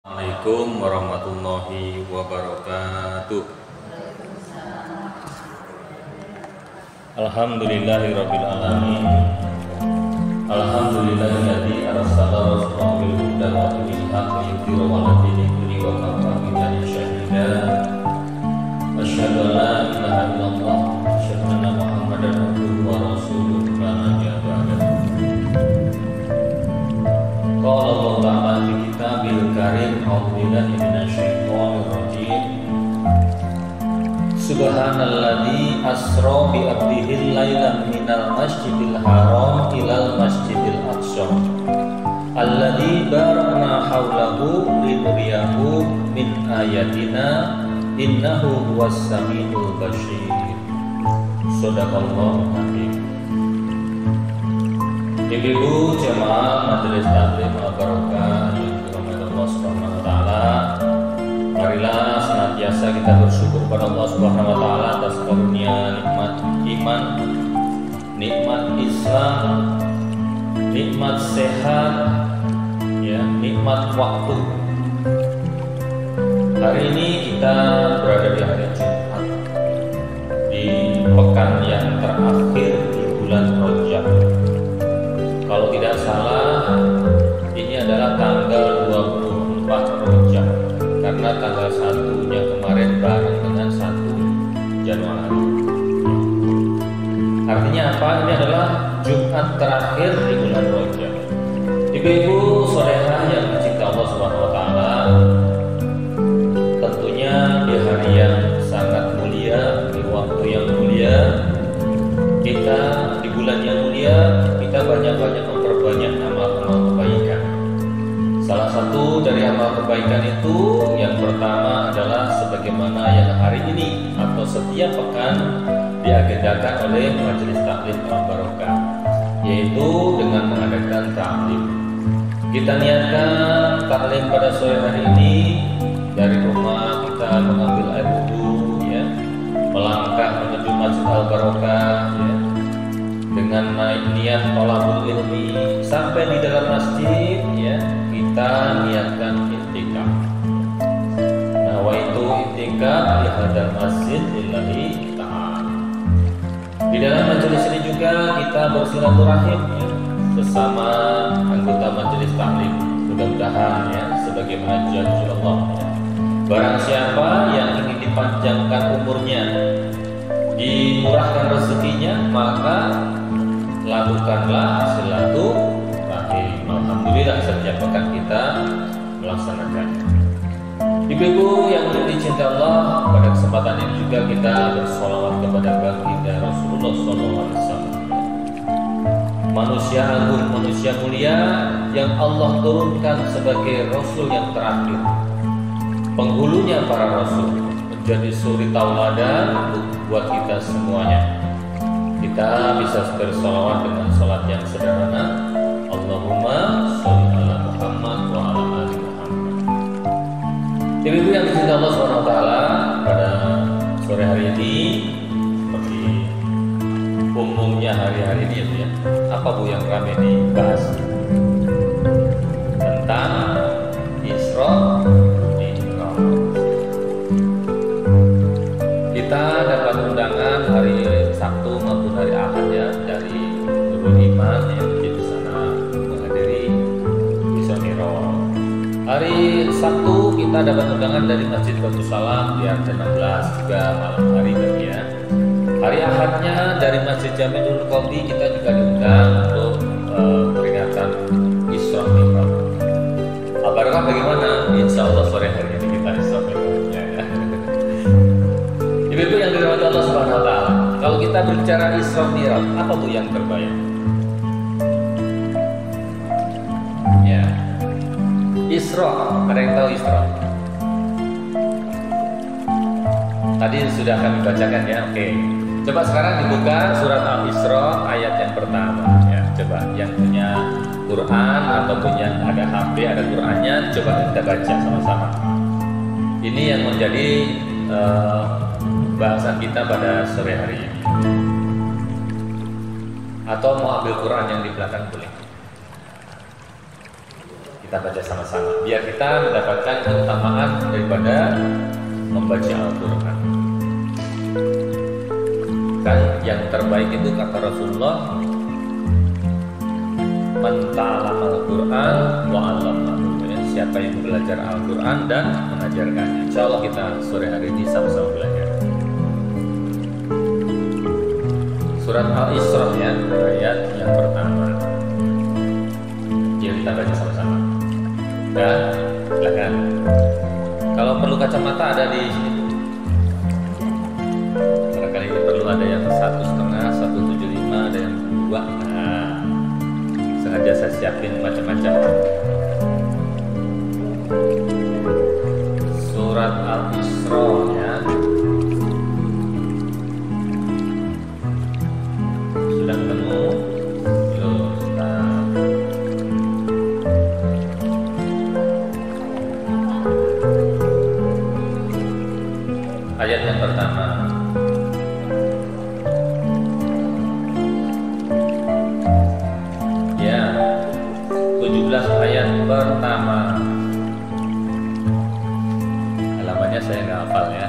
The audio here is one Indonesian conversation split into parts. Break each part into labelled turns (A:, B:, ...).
A: Assalamualaikum warahmatullahi wabarakatuh. Alhamdulillahirabbil alamin. Alhamdulillahilladzi arsala rasulahu bil huda wa dinil haqqi liyudhhirahu 'ala dini kullihi wa kafa billahi shahida. Asyhadu an la ilaha illallah wa asyhadu anna Muhammadan abduhu wa rasuluhu la nabiyya ba'dahu. Qala Allah ta'ala fi kitabil karim a'udzu billahi minasyaitonir rajim. Subhanalladzi asra bi 'abdihi lailan minal masjidil haram ilal masjidil aqsa alladzi barakna haulahu linuriyahu min ayatina innahu huwas samiul basyir. Shadaqallahu azim. Ibu-ibu jemaah majelis taklim al-barokah yang dirahmati Allah Subhanahu wa taala, marilah senantiasa kita bersyukur kepada Allah Subhanahu wa taala atas karunia nikmat iman, nikmat Islam, nikmat sehat, ya, nikmat waktu. Hari ini kita berada di hari Jumat, di pekan yang terakhir di bulan Rajab. Kalau tidak salah, ini adalah tanggal 24 Rajab, karena tanggal 1-nya kemarin bareng dengan 1 Januari. Artinya apa? Ini adalah Jumat terakhir di bulan Rajab. Ibu-ibu solehah yang dicintai Allah Subhanahu wa taala, tentunya di hari yang sangat mulia, di waktu yang mulia, kita di bulan yang mulia, kita banyak-banyak memperbanyak amal-amal kebaikan. Salah satu dari amal kebaikan itu yang pertama adalah sebagaimana yang hari ini atau setiap pekan diagendakan oleh Majelis Taklim Al-Barokah, yaitu dengan mengadakan taklim. Kita niatkan taklim pada sore hari ini dari rumah, kita mengambil air wudhu, ya, melangkah menuju Masjid Al-Barokah, ya, dengan naik niat thalabul ilmi sampai di dalam masjid, ya, kita niatkan i'tikaf. Nawaitu i'tikaf di hadal masjid lillahi ta'ala. Di dalam majelis ini juga kita bersilaturahim, ya, sesama anggota majelis taklim. Mudah-mudahan, ya, sebagaimana janji Allah, ya, barang siapa yang ingin dipanjangkan umurnya, dimurahkan rezekinya, maka lakukanlah silaturahim. Alhamdulillah setiap pekan kita melaksanakan. Ibu-ibu yang dicintai Allah, pada kesempatan ini juga kita bersolawat kepada baginda Rasulullah SAW, manusia agung, manusia mulia yang Allah turunkan sebagai Rasul yang terakhir, penghulunya para Rasul, menjadi suri tauladan untuk buat kita semuanya. Kita bisa bersolawat dengan salat yang sederhana. Allahumma sholli ala Muhammad wa ala ali Muhammad. Ibu-ibu yang dicintai Allah Subhanahu wa taala, pada sore hari ini seperti umumnya hari-hari ini, ya, apa Bu yang ramai dibahas? Tentang Isra Mi'raj. Kita dapat undangan hari Sabtu maupun hari Ahad, ya, dari Nurul Iman yang di sana menghadiri Isra Mi'raj. Hari Sabtu kita dapat undangan dari Masjid Batu Salam di RT 16 juga malam hari tadi, ya. Hari Ahadnya dari Masjid Jami'ul Qawmi kita juga diundang untuk peringatan Isra Mi'raj. Apakah bagaimana? Insya Allah sore hari ini kita Isra Mi'rajnya, ya. Ibu-ibu yang dirahmati Allah Subhanahu wa taala, kalau kita berbicara Isra Mi'raj, apa tuh yang terbayang? Ya. Isra, ada yang tahu Isra? Tadi sudah kami bacakan, ya. Oke. Coba sekarang dibuka surat Al-Isra ayat yang pertama, ya. Coba yang punya Quran ataupun yang ada HP, ada Qurannya, coba kita baca sama-sama. Ini yang menjadi bahasan kita pada sore hari ini. Atau mau ambil Quran yang di belakang boleh. Kita baca sama-sama biar kita mendapatkan keutamaan daripada membaca Al-Quran. Kan yang terbaik itu kata Rasulullah, man ta'allama Al-Quran wa 'allamahu, ya, siapa yang belajar Al-Quran dan mengajarkannya. Insyaallah kita sore hari ini sama-sama belajar surat Al-Isra ya, ayat yang pertama. Jadi kita baca sama-sama. Ya, silakan. Kalau perlu kacamata ada di sini. Barangkali ini perlu ada yang 1,5, 1,75, ada yang 2. Nah, sengaja saya siapin macam-macam. Surat Al-Isra ya. Sudah ketemu? Belum. Ayat yang pertama. Ya, 17 ayat pertama. Halamannya saya nggak hafal ya.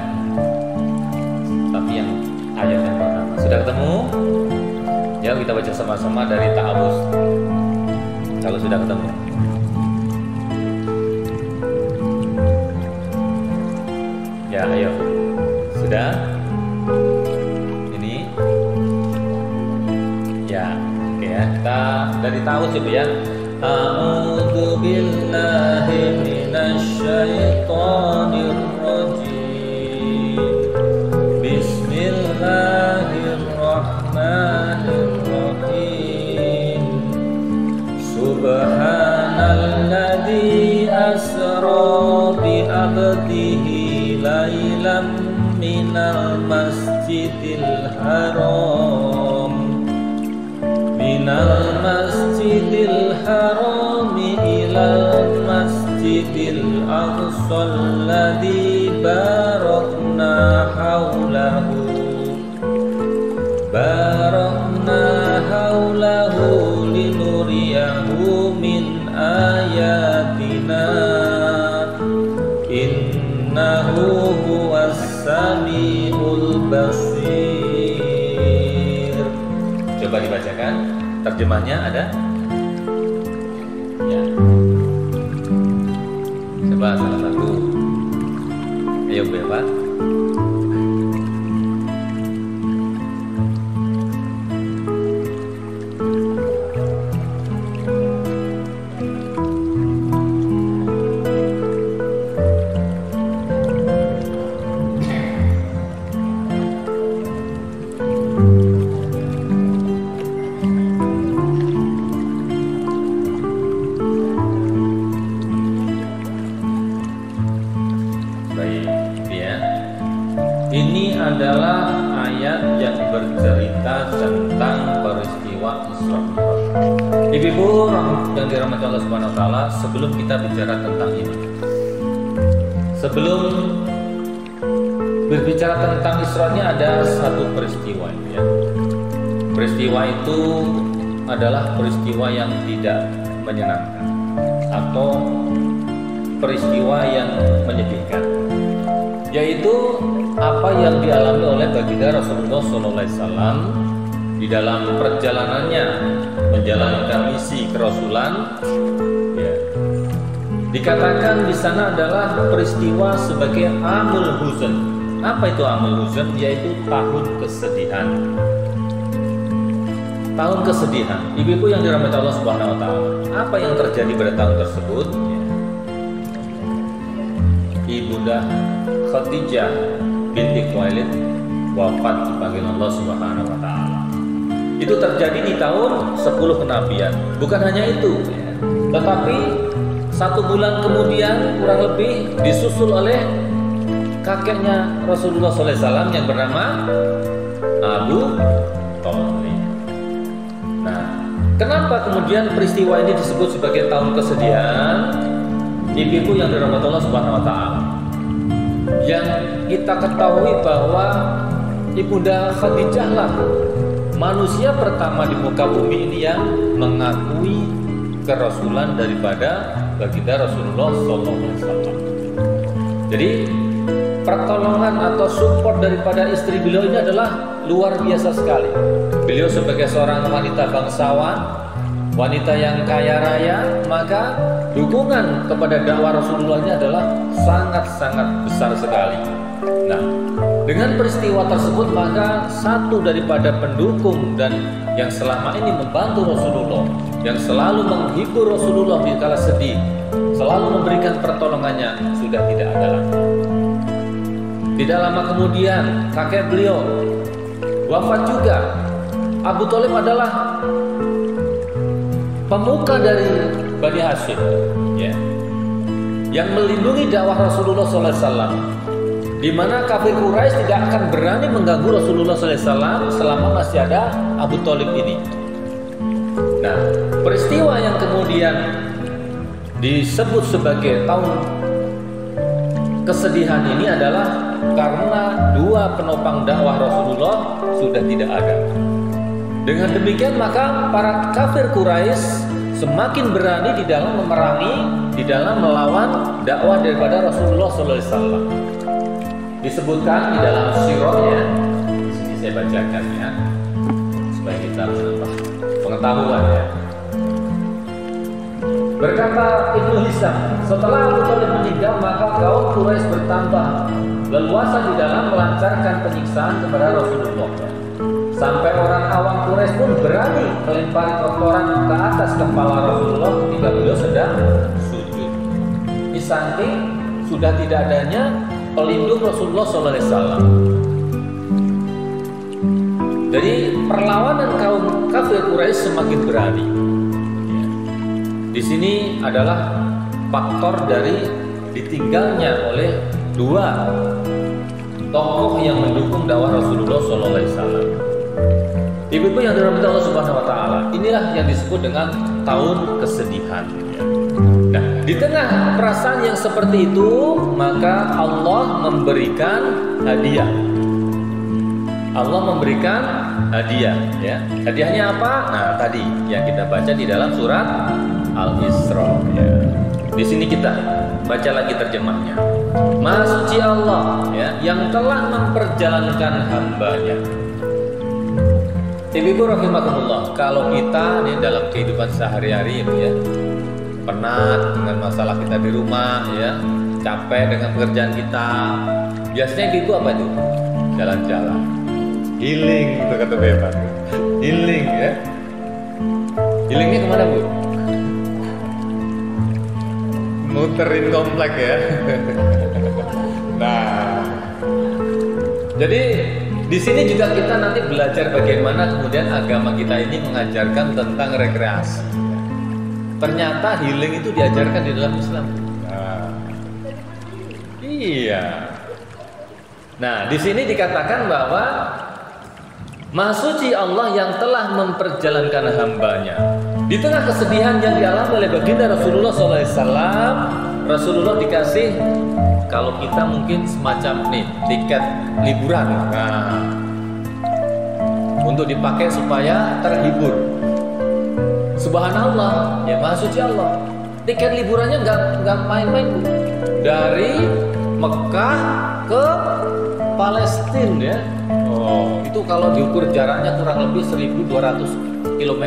A: Tapi yang ayat yang pertama. Sudah ketemu? Ya, kita baca sama-sama dari Ta'awuz. Kalau sudah ketemu. Ya, ayo. Sudah? Ini? Ya, oke ya. Kita dari Ta'awuz Ibu ya. A'udzu billahi minasyaitonir rajim. Bismillahirrahmanirrahim. Subhanalladzi asra bi 'abdihi lailam minal masjidil haram ilal masjidil aqsal ladzi barakna haulahu linuriyahu min ayatina innahu huwas samiul basir. Coba dibacakan terjemahnya ada? Ya. Coba salah satu. Ayo Bu Eva. Ini adalah ayat yang bercerita tentang peristiwa Isra Mi'raj. Ibu-ibu yang dirahmati Allah Subhanahu wa taala, sebelum kita bicara tentang ini, sebelum berbicara tentang Isra-nya ada satu peristiwa ya. Peristiwa itu adalah peristiwa yang tidak menyenangkan atau peristiwa yang menyedihkan, yaitu apa yang dialami oleh baginda Rasulullah SAW di dalam perjalanannya menjalankan misi kerasulan. Ya. Dikatakan di sana adalah peristiwa sebagai Amul Huzn. Apa itu Amul Huzn? Yaitu tahun kesedihan. Tahun kesedihan. Ibu-ibu yang dirahmati Allah Subhanahu wa taala, apa yang terjadi pada tahun tersebut? Ya. Ibunda Khadijah binti Khuwailid wafat dipanggil Allah Subhanahu wa taala. Itu terjadi di tahun 10 kenabian. Bukan hanya itu, ya. Tetapi 1 bulan kemudian kurang lebih disusul oleh kakeknya Rasulullah SAW yang bernama Abu Thalib. Nah, kenapa kemudian peristiwa ini disebut sebagai tahun kesedihan? Ibu-ibu yang dirahmati Allah Subhanahu wa taala, yang kita ketahui bahwa Ibunda Khadijah lah manusia pertama di muka bumi ini yang mengakui kerasulan daripada baginda Rasulullah SAW. Jadi pertolongan atau support daripada istri beliau ini adalah luar biasa sekali. Beliau sebagai seorang wanita bangsawan, wanita yang kaya raya, maka dukungan kepada dakwah Rasulullah ini adalah sangat-sangat besar sekali. Nah, dengan peristiwa tersebut maka satu daripada pendukung dan yang selama ini membantu Rasulullah, yang selalu menghibur Rasulullah di kala sedih, selalu memberikan pertolongannya, sudah tidak ada lagi. Tidak lama kemudian kakek beliau wafat juga. Abu Thalib adalah pemuka dari Bani Hashim, ya, yang melindungi dakwah Rasulullah SAW, di mana kafir Quraisy tidak akan berani mengganggu Rasulullah SAW selama masih ada Abu Thalib ini. Nah, peristiwa yang kemudian disebut sebagai tahun kesedihan ini adalah karena dua penopang dakwah Rasulullah sudah tidak ada. Dengan demikian maka para kafir Quraisy semakin berani di dalam memerangi, di dalam melawan dakwah daripada Rasulullah SAW. Disebutkan di dalam sirahnya, di sini saya bacakan ya, supaya kita menambah pengetahuan ya. Berkata Ibnu Hisham, setelah Abu Thalib meninggal maka kaum Quraisy bertambah leluasa di dalam melancarkan penyiksaan kepada Rasulullah. Sampai orang awam Quraisy pun berani melempari kotoran ke atas kepala Rasulullah ketika beliau sedang sujud. Di samping sudah tidak adanya pelindung Rasulullah SAW. Jadi perlawanan kaum kafir Quraisy semakin berani. Di sini adalah faktor dari ditinggalnya oleh dua tokoh yang mendukung dakwah Rasulullah SAW. Ibu-ibu yang dirahmati Allah Subhanahu Wa Taala, inilah yang disebut dengan tahun kesedihan. Nah, di tengah perasaan yang seperti itu, maka Allah memberikan hadiah. Allah memberikan hadiah, ya. Hadiahnya apa? Nah, tadi yang kita baca di dalam surat Al-Isra. Ya. Di sini kita baca lagi terjemahnya. Maha suci Allah, ya, yang telah memperjalankan hambanya. Ibu-ibu rahimakumullah, kalau kita nih dalam kehidupan sehari-hari ya, penat dengan masalah kita di rumah ya, capek dengan pekerjaan kita, biasanya ibu apa itu? Jalan-jalan, healing, gitu kata Bebas, healing ya. Healingnya kemana bu? Muterin komplek ya. Nah, jadi di sini juga kita nanti belajar bagaimana kemudian agama kita ini mengajarkan tentang rekreasi. Ternyata healing itu diajarkan di dalam Islam. Nah, iya. Nah, di sini dikatakan bahwa Maha Suci Allah yang telah memperjalankan hambanya. Di tengah kesedihan yang dialami oleh baginda Rasulullah SAW, Rasulullah dikasih, kalau kita mungkin semacam nih tiket liburan, nah, untuk dipakai supaya terhibur. Subhanallah, ya Maha Suci Allah. Tiket liburannya nggak main-main bu. Dari Mekah ke Palestina ya. Oh, itu kalau diukur jaraknya kurang lebih 1.200 km.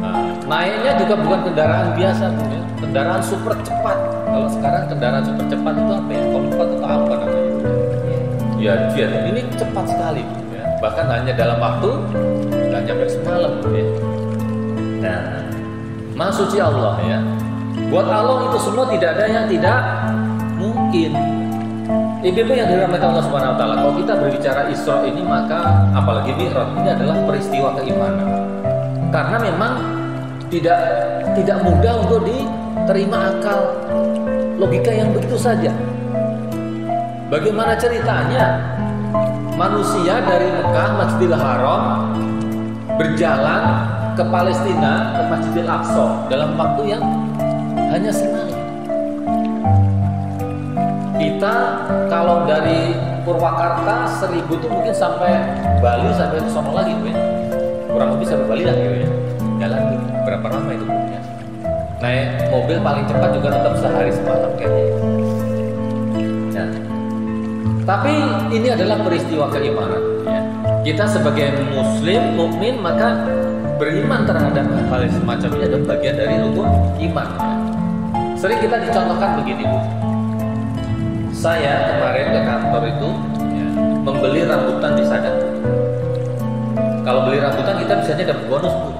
A: Nah, naiknya juga bukan kendaraan biasa bu, ya. Kendaraan super cepat. Kalau sekarang kendaraan super cepat itu apa ya? Kompat atau apa namanya? Ya jet. Ini cepat sekali. Ya. Bahkan hanya dalam waktu nggak nyampe semalam. Ya. Nah, Maha Suci Allah ya. Buat Allah itu semua tidak ada yang tidak mungkin. Ibu-ibu yang dirahmati Allah Subhanahu Wa Taala, kalau kita berbicara Isra ini maka apalagi Mi'raj ini adalah peristiwa keimanan. Karena memang tidak mudah untuk diterima akal logika yang begitu saja. Bagaimana ceritanya manusia dari Mekah Masjidil Haram berjalan ke Palestina ke Masjidil Aqsa dalam waktu yang hanya semalam. Kita kalau dari Purwakarta 1000 itu mungkin sampai Bali, sampai ke sono lagi ya. Kurang lebih sampai Bali lah gitu ya. Jalan berapa lama itu punya? naik mobil paling cepat juga tetap sehari semalam kayaknya. Nah, tapi ini adalah peristiwa keimanan. Ya. Kita sebagai muslim, mukmin, maka beriman terhadap hal semacam ini adalah bagian dari rukun iman. Ya. Sering kita dicontohkan begini, Bu. Saya kemarin ke kantor itu ya, membeli rambutan di sana. Kalau beli rambutan kita biasanya dapat bonus, Bu.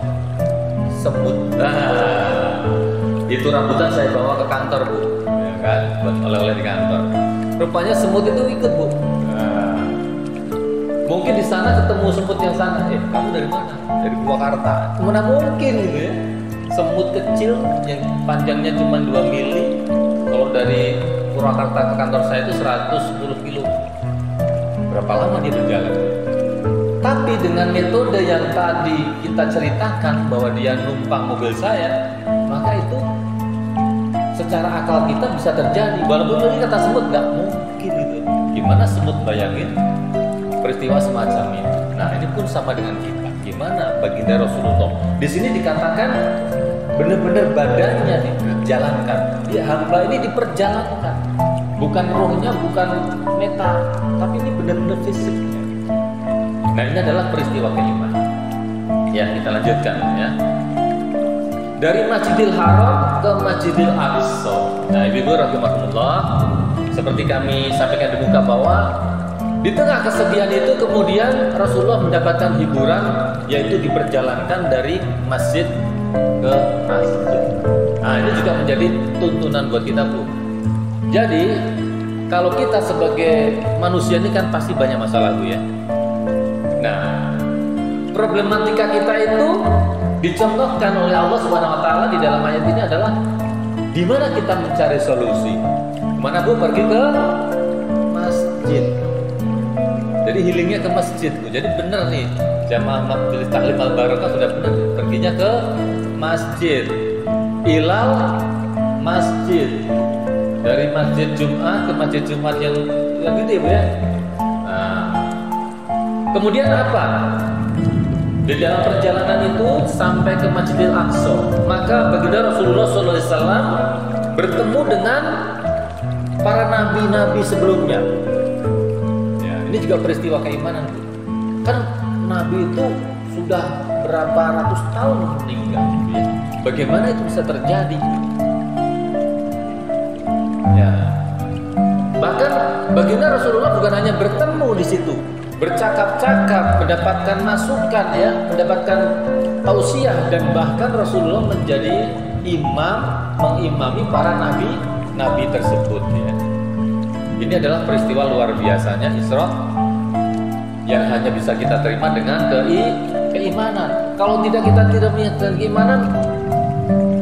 A: Semut. Itu rambutan saya bawa ke kantor, Bu. Ya kan, buat oleh-oleh di kantor. Rupanya semut itu ikut, Bu. Mungkin di sana ketemu semut yang sana. Kamu dari mana? Dari Purwakarta. Mana mungkin gitu ya. Semut kecil yang panjangnya cuma 2 mili. Kalau dari Purwakarta ke kantor saya itu 110 kilo. Berapa lama dia berjalan? Tapi dengan metode yang tadi kita ceritakan bahwa dia numpang mobil saya, maka itu secara akal kita bisa terjadi. Walaupun tadi kata semut nggak mungkin gitu. Gimana semut bayangin peristiwa semacam ini? Nah, ini pun sama dengan kita. Gimana baginda Rasulullah? Di sini dikatakan benar-benar badannya dijalankan. Dia hamba ini diperjalankan. Bukan rohnya, bukan meta, tapi ini benar-benar fisiknya. Nah, ini adalah peristiwa keimanan. Ya, kita lanjutkan ya. Dari Masjidil Haram ke Masjidil Aqsa. Nah, Ibu rahimahumullah, seperti kami sampaikan di muka bawah, di tengah kesedihan itu kemudian Rasulullah mendapatkan hiburan, yaitu diperjalankan dari masjid ke masjid. Nah, ini juga menjadi tuntunan buat kita, Bu. Jadi, kalau kita sebagai manusia ini kan pasti banyak masalah, Bu ya. Nah, problematika kita itu dicontohkan oleh Allah Subhanahu wa taala di dalam ayat ini adalah di mana kita mencari solusi. Kemana, Bu? Pergi ke masjid. Jadi healingnya ke masjid, Bu. Jadi benar nih, jamaah Majelis Taklim Al Barakah sudah benar, perginya ke masjid. Ilal masjid. Dari masjid Jumat ke masjid Jumat yang gitu ya, Bu ya. Nah, kemudian apa? Di dalam perjalanan itu sampai ke Masjidil Aqsa, maka baginda Rasulullah SAW bertemu dengan para nabi-nabi sebelumnya. Ya, ini juga peristiwa keimanan, Bu. Kan nabi itu sudah berapa ratus tahun meninggal, ya. Bagaimana itu bisa terjadi? Ya. Bahkan baginda Rasulullah bukan hanya bertemu di situ, bercakap-cakap, mendapatkan masukan ya, mendapatkan tausiah, dan bahkan Rasulullah menjadi imam, mengimami para nabi tersebut ya. Ini adalah peristiwa luar biasanya Isra yang hanya bisa kita terima dengan keimanan. Kalau tidak kita tidak punya keimanan,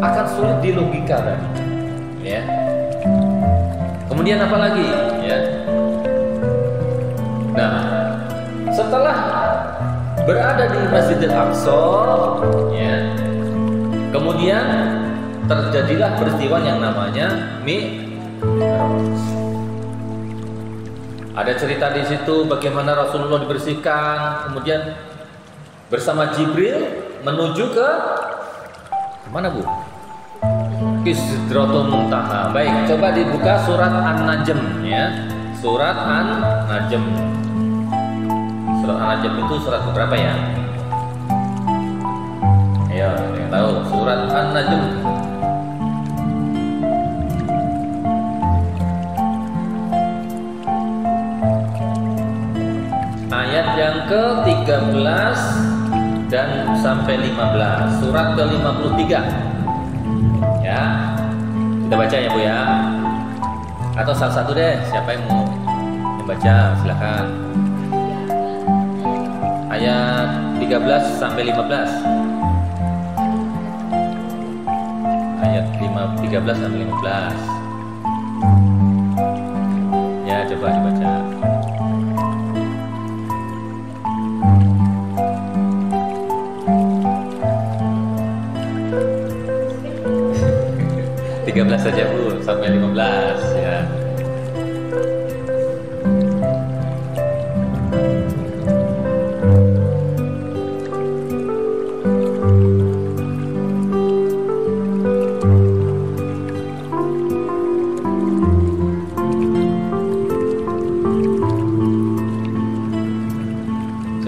A: akan sulit dilogika tadi ya. Kemudian apa lagi ya? Nah, setelah berada di Masjidil Aqsa, ya, kemudian terjadilah peristiwa yang namanya Mi'raj. Ada cerita di situ bagaimana Rasulullah dibersihkan, kemudian bersama Jibril menuju ke mana, Bu? Sidratul Muntaha. Baik, coba dibuka surat An-Najm ya. Surat An-Najm. Surat An-Najm itu surat berapa ya? Ayo, yang tahu surat An-Najm. Ayat yang ke-13 dan sampai 15. Surat ke-53. Ya. Kita baca ya, Bu ya. Atau salah satu deh, siapa yang mau membaca silakan. Ayat 13 sampai 15. Ayat 13 sampai 15. Ya, coba dibaca. Saja, Bu, sampai 15 ya.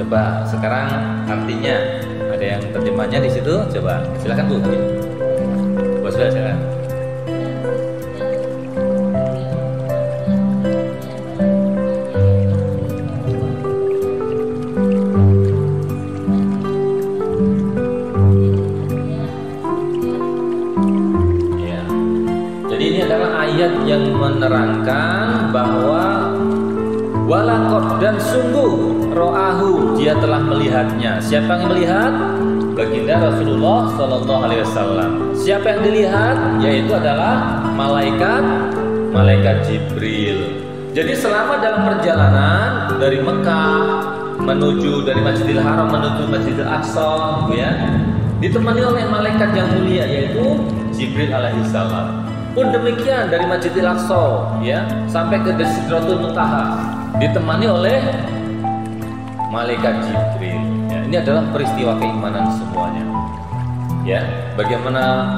A: Coba sekarang artinya ada yang terjemahnya di situ. Coba silakan Bu. Bu sudah silakan. Ya. Jadi ini adalah ayat yang menerangkan bahwa walaqad dan sungguh ro'ahu dia telah melihatnya. Siapa yang melihat? Baginda Rasulullah Sallallahu Alaihi Wasallam. Siapa yang dilihat? Yaitu adalah malaikat Jibril. Jadi selama dalam perjalanan dari Mekah menuju dari Masjidil Haram menuju Masjidil Aqsa, ya, ditemani oleh malaikat yang mulia yaitu Jibril alaihissalam. Pun demikian dari Masjidil Aqsa, ya, sampai ke Sidratul Muntaha ditemani oleh malaikat Jibril. Ya, ini adalah peristiwa keimanan semuanya. Ya, bagaimana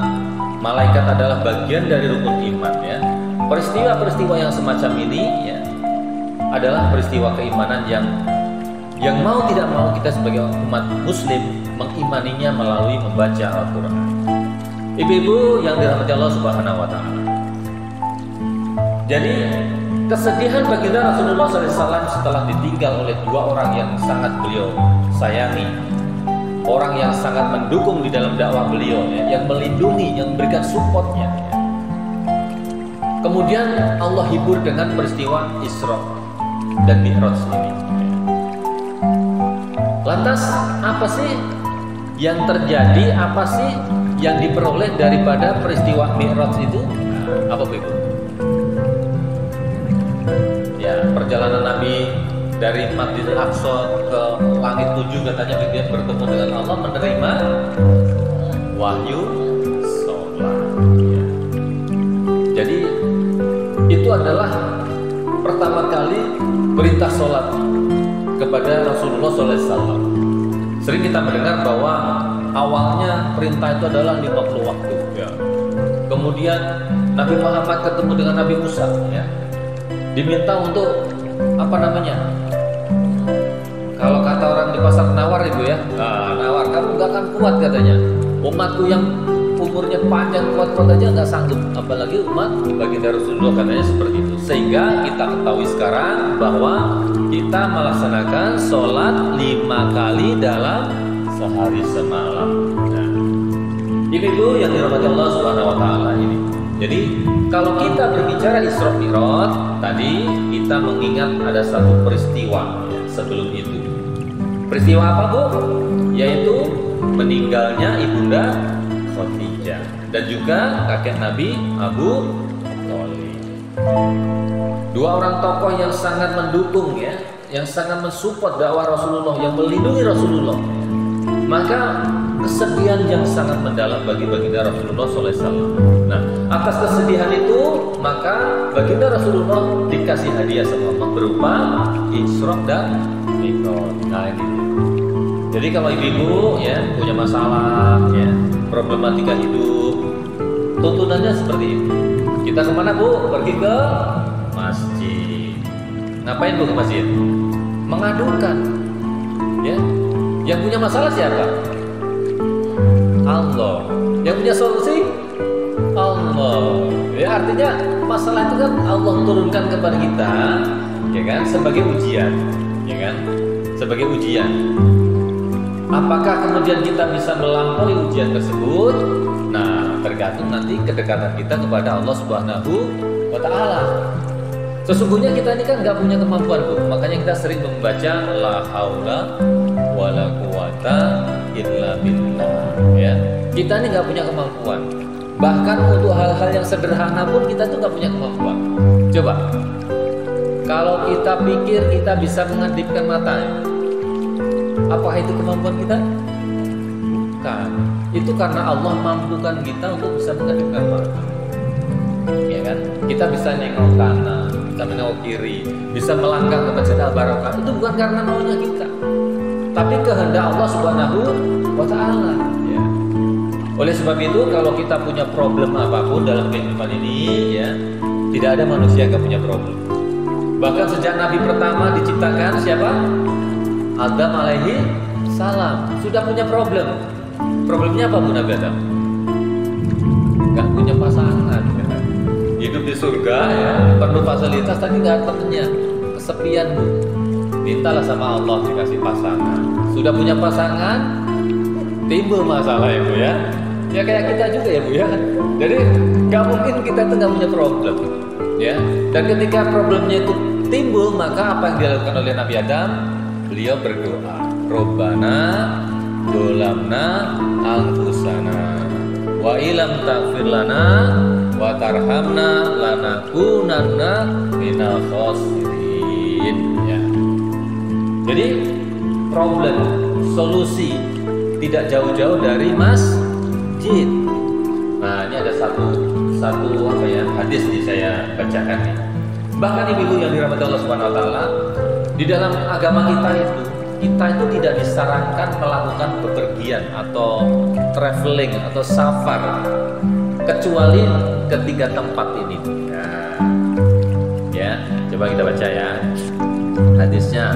A: malaikat adalah bagian dari rukun iman. Ya, peristiwa-peristiwa yang semacam ini, ya, adalah peristiwa keimanan yang mau tidak mau kita sebagai umat Muslim mengimaninya melalui membaca Al-Quran. Ibu-ibu yang dirahmati Allah Subhanahu Wa Taala. Jadi kesedihan baginda Rasulullah SAW setelah ditinggal oleh dua orang yang sangat beliau sayangi, orang yang sangat mendukung di dalam dakwah beliau, ya, yang melindungi, yang memberikan supportnya. Ya. Kemudian Allah hibur dengan peristiwa Isra dan Mi'raj ini. Lantas apa sih yang terjadi? Apa sih yang diperoleh daripada peristiwa Mi'raj itu? Apa Ibu? Ya, perjalanan Nabi dari Masjidil Aqsa ke langit 7 katanya dia bertemu dengan Allah, menerima wahyu sholat. Ya. Jadi itu adalah pertama kali perintah sholat kepada Rasulullah SAW. Sering kita mendengar bahwa awalnya perintah itu adalah 50 waktu. Ya. Kemudian Nabi Muhammad ketemu dengan Nabi Musa, ya, diminta untuk apa namanya? Kalau kata orang di pasar nawar itu, ya, nawar, kamu nggak akan kuat katanya. Umatku yang umurnya panjang kuat-kuat aja nggak sanggup, apalagi umat baginda Rasulullah, katanya seperti itu. Sehingga kita ketahui sekarang bahwa kita melaksanakan sholat 5 kali dalam sehari semalam. Nah, ibu-ibu yang dirahmati Allah Subhanahu Wa Taala ini. Jadi kalau kita berbicara Isra Mi'raj tadi, kita mengingat ada satu peristiwa, ya, sebelum itu. Peristiwa apa, Bu? Yaitu meninggalnya ibunda Khadijah dan juga kakek Nabi Abu Thalib. Dua orang tokoh yang sangat mendukung, ya, yang sangat mensupport dakwah Rasulullah, yang melindungi Rasulullah. Maka kesedihan yang sangat mendalam bagi baginda Rasulullah SAW. Nah, atas kesedihan itu maka baginda Rasulullah dikasih hadiah sama Allah berupa Isra dan Mi'raj. Nah, ini. Jadi kalau ibu-ibu, ya, punya masalah, ya, problematika hidup, tuntunannya seperti itu. Kita kemana, Bu? Pergi ke masjid. Ngapain, Bu, ke masjid? Mengadukan, ya. Yang punya masalah siapa? Allah. Yang punya solusi? Allah. Ya, artinya masalah itu kan Allah turunkan kepada kita, ya kan, sebagai ujian, ya kan, sebagai ujian. Apakah kemudian kita bisa melampaui ujian tersebut? Nah, tergantung nanti kedekatan kita kepada Allah Subhanahu Wa Taala. Sesungguhnya kita ini kan nggak punya kemampuan, Bu. Makanya kita sering membaca la haula wala quwata illa billah, ya. Kita ini nggak punya kemampuan. Bahkan untuk hal-hal yang sederhana pun kita tuh nggak punya kemampuan. Coba, kalau kita pikir kita bisa mengedipkan matanya, apakah itu kemampuan kita? Bukan. Itu karena Allah mampukan kita untuk bisa mengedipkan mata. Ya kan? Kita bisa nengok kanan, bisa menengok kiri, bisa melangkah ke Masjid Al-Barakah. Itu bukan karena maunya kita, tapi kehendak Allah Subhanahu Wa Taala. Ya. Oleh sebab itu, kalau kita punya problem apapun dalam kehidupan ini, ya, tidak ada manusia yang punya problem. Bahkan sejak Nabi pertama diciptakan siapa? Adam alaihi salam sudah punya problem. Problemnya apa Bu Nabi Adam? Gak punya pasangan. Hidup di surga ya, penuh fasilitas tapi nggak ada temennya, kesepian Bu. Mintalah sama Allah dikasih pasangan. Sudah punya pasangan, timbul masalah ya Bu ya. Ya kayak kita juga ya Bu ya. Jadi nggak mungkin kita tuh nggak punya problem ya. Dan ketika problemnya itu timbul, maka apa yang dilakukan oleh Nabi Adam? Beliau berdoa, Robbana dolamna anfusana wa ilam taghfir lana wa tarhamna lanakunanna minal khosirin ya. Jadi problem, solusi tidak jauh-jauh dari masjid. Nah, ini ada satu apa ya, hadis nih saya bacakan nih. Bahkan ibu-ibu yang dirahmati Allah Subhanahu wa taala, di dalam agama kita itu tidak disarankan melakukan bepergian atau traveling atau safar kecuali ketiga tempat ini. Nah, ya, coba kita baca ya hadisnya.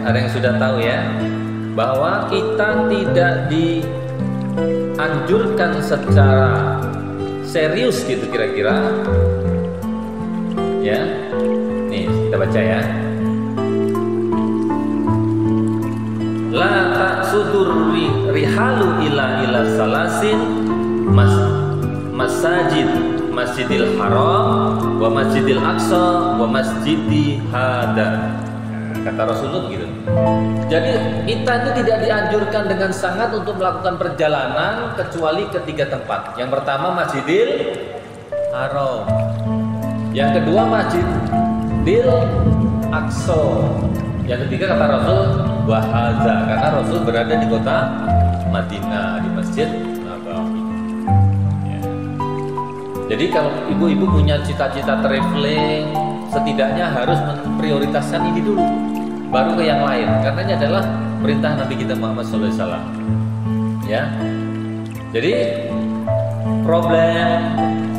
A: Ada yang sudah tahu ya bahwa kita tidak dianjurkan secara serius gitu kira-kira ya. Nih kita baca ya. La ta'sudur rihalu ila salasin masjidil haram wa masjidil aqsa wa masjidi hada. Kata Rasulullah gitu. Jadi kita itu tidak dianjurkan dengan sangat untuk melakukan perjalanan kecuali ketiga tempat. Yang pertama Masjidil Haram. Yang kedua Masjidil Aqsa. Yang ketiga kata Rasul Wahaza, karena Rasul berada di kota Madinah di Masjid Nabawi. Ya. Jadi kalau ibu-ibu punya cita-cita traveling, setidaknya harus memprioritaskan ini dulu, baru ke yang lain, karena ini adalah perintah Nabi kita Muhammad SAW. Ya, jadi problem,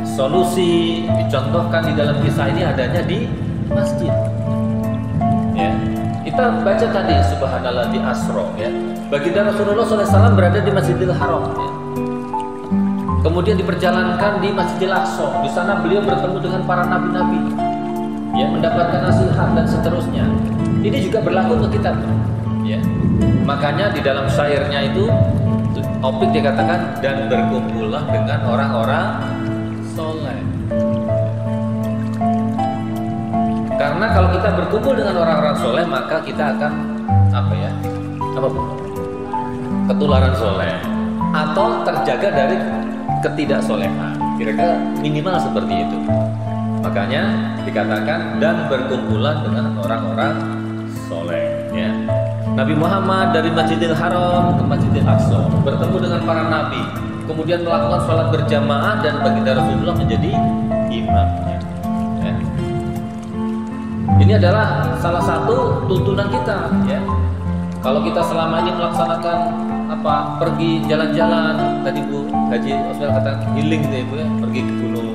A: solusi dicontohkan di dalam kisah ini adanya di masjid. Ya, kita baca tadi Subhanallah di Asra. Ya, baginda Rasulullah SAW berada di Masjidil Haram. Ya. Kemudian diperjalankan di Masjidil Aqsa. Di sana beliau bertemu dengan para nabi-nabi. Ya, mendapatkan nasihat dan seterusnya. Ini juga berlaku untuk kita, ya. Makanya di dalam syairnya itu topik dikatakan dan berkumpullah dengan orang-orang soleh. Karena kalau kita berkumpul dengan orang-orang soleh, maka kita akan ketularan soleh atau terjaga dari ketidaksolehan. Kira-kira minimal seperti itu. Makanya dikatakan dan berkumpulan dengan orang-orang soleh. Ya. Nabi Muhammad dari Masjidil Haram ke Masjidil Aqsa bertemu dengan para nabi, kemudian melakukan sholat berjamaah dan baginda Rasulullah menjadi imamnya. Ya. Ini adalah salah satu tuntunan kita. Ya. Kalau kita selama ini melaksanakan pergi jalan-jalan, tadi Bu Haji Oswald katakan healing gitu ya Bu ya, pergi ke gunung.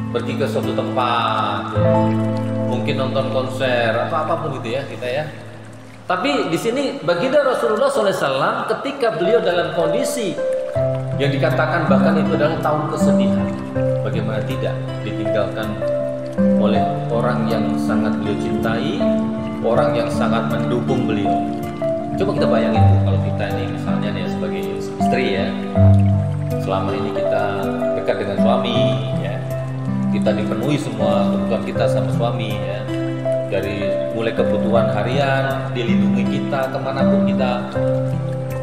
A: Pergi ke suatu tempat, ya. Mungkin nonton konser atau apapun gitu ya kita ya. Tapi di sini baginda Rasulullah SAW ketika beliau dalam kondisi yang dikatakan bahkan itu adalah tahun kesedihan, bagaimana tidak ditinggalkan oleh orang yang sangat beliau cintai, orang yang sangat mendukung beliau. Coba kita bayangin Bu, kalau kita ini misalnya nih sebagai istri ya, selama ini kita dekat dengan suami ya. Kita dipenuhi semua kebutuhan kita sama suami ya, dari mulai kebutuhan harian, dilindungi kita kemanapun kita,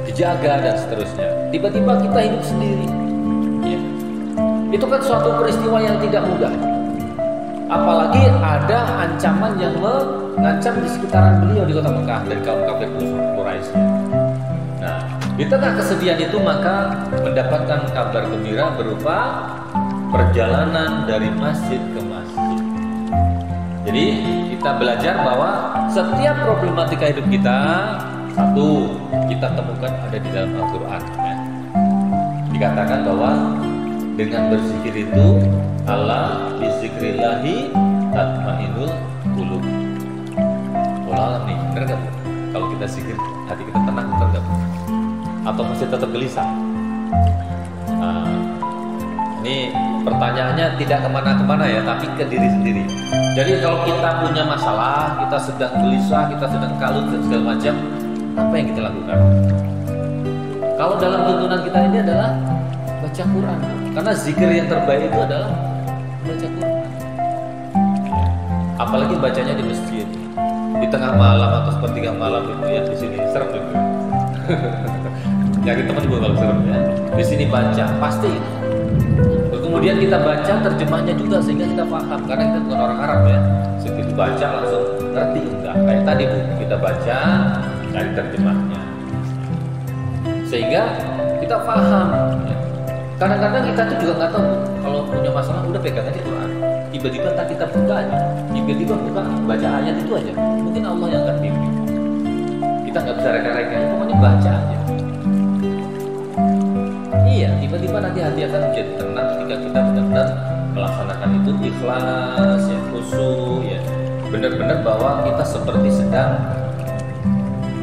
A: dijaga dan seterusnya. Tiba-tiba kita hidup sendiri ya. Itu kan suatu peristiwa yang tidak mudah. Apalagi ada ancaman yang mengancam di sekitaran beliau di kota Mekah dari kaum kafir Quraisy. Nah, di tengah kesedihan itu maka mendapatkan kabar gembira berupa perjalanan dari masjid ke masjid. Jadi kita belajar bahwa setiap problematika hidup kita, satu kita temukan ada di dalam Al-Quran. Ya. Dikatakan bahwa dengan berzikir itu ala bizikrillahi tatmainul qulub. Walau nih, bener gak Bu? Kalau kita zikir hati kita tenang, bener gak Bu? Atau masih tetap gelisah? Ini pertanyaannya tidak kemana-kemana ya, tapi ke diri sendiri. Jadi kalau kita punya masalah, kita sedang gelisah, kita sedang kalut dan segala macam, apa yang kita lakukan? Kalau dalam tuntunan kita ini adalah baca Quran, karena zikir yang terbaik itu adalah baca Quran. Apalagi bacanya di masjid, di tengah malam atau sepertiga malam itu ya, di sini serem itu. Nyari teman gue kalau serem ya. Di sini baca pasti. Kemudian kita baca terjemahnya juga sehingga kita paham, karena kita bukan orang Arab ya. Segitu baca langsung ngerti enggak? Kayak tadi Bu, kita baca cari terjemahnya sehingga kita paham. Kadang-kadang kita tuh juga nggak tahu kalau punya masalah udah pegang aja Quran. Tiba-tiba tak kita buka aja, tiba-tiba buka baca ayat itu aja. Mungkin Allah yang akan bimbing. Kita nggak bisa reka-reka, pokoknya baca aja. Iya, tiba-tiba nanti hati akan menjadi tenang ketika kita benar-benar melaksanakan itu ikhlas, ya, khusyuk, ya, benar-benar bahwa kita seperti sedang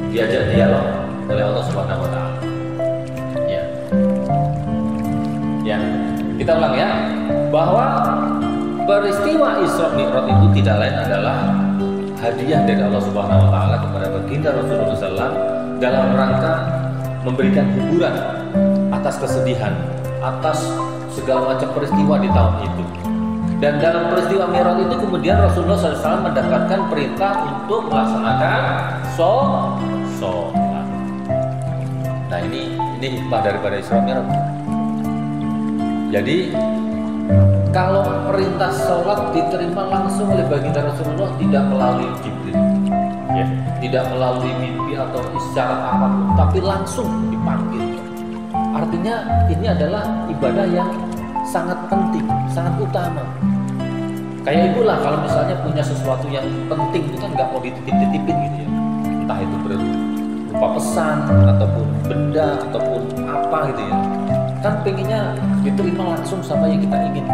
A: diajak dialog oleh Allah Subhanahu Wa Taala. Ya, ya, kita ulang ya, bahwa peristiwa Isra Mi'raj itu tidak lain adalah hadiah dari Allah Subhanahu Wa Taala kepada baginda Rasulullah SAW dalam rangka memberikan hiburan atas kesedihan, atas segala macam peristiwa di tahun itu. Dan dalam peristiwa Mi'raj itu kemudian Rasulullah SAW mendapatkan perintah untuk melaksanakan sholat. Nah ini hikmah daripada Isra Mi'raj. Jadi kalau perintah sholat diterima langsung oleh baginda Rasulullah, tidak melalui Jibril, ya, tidak melalui mimpi atau isyarat apapun, tapi langsung dipanggil. Artinya ini adalah ibadah yang sangat penting, sangat utama. Kayak itulah kalau misalnya punya sesuatu yang penting itu kan nggak mau dititip-titipin gitu ya. Entah itu berupa pesan ataupun benda ataupun apa gitu ya. Kan pengennya diterima langsung sama yang kita ingin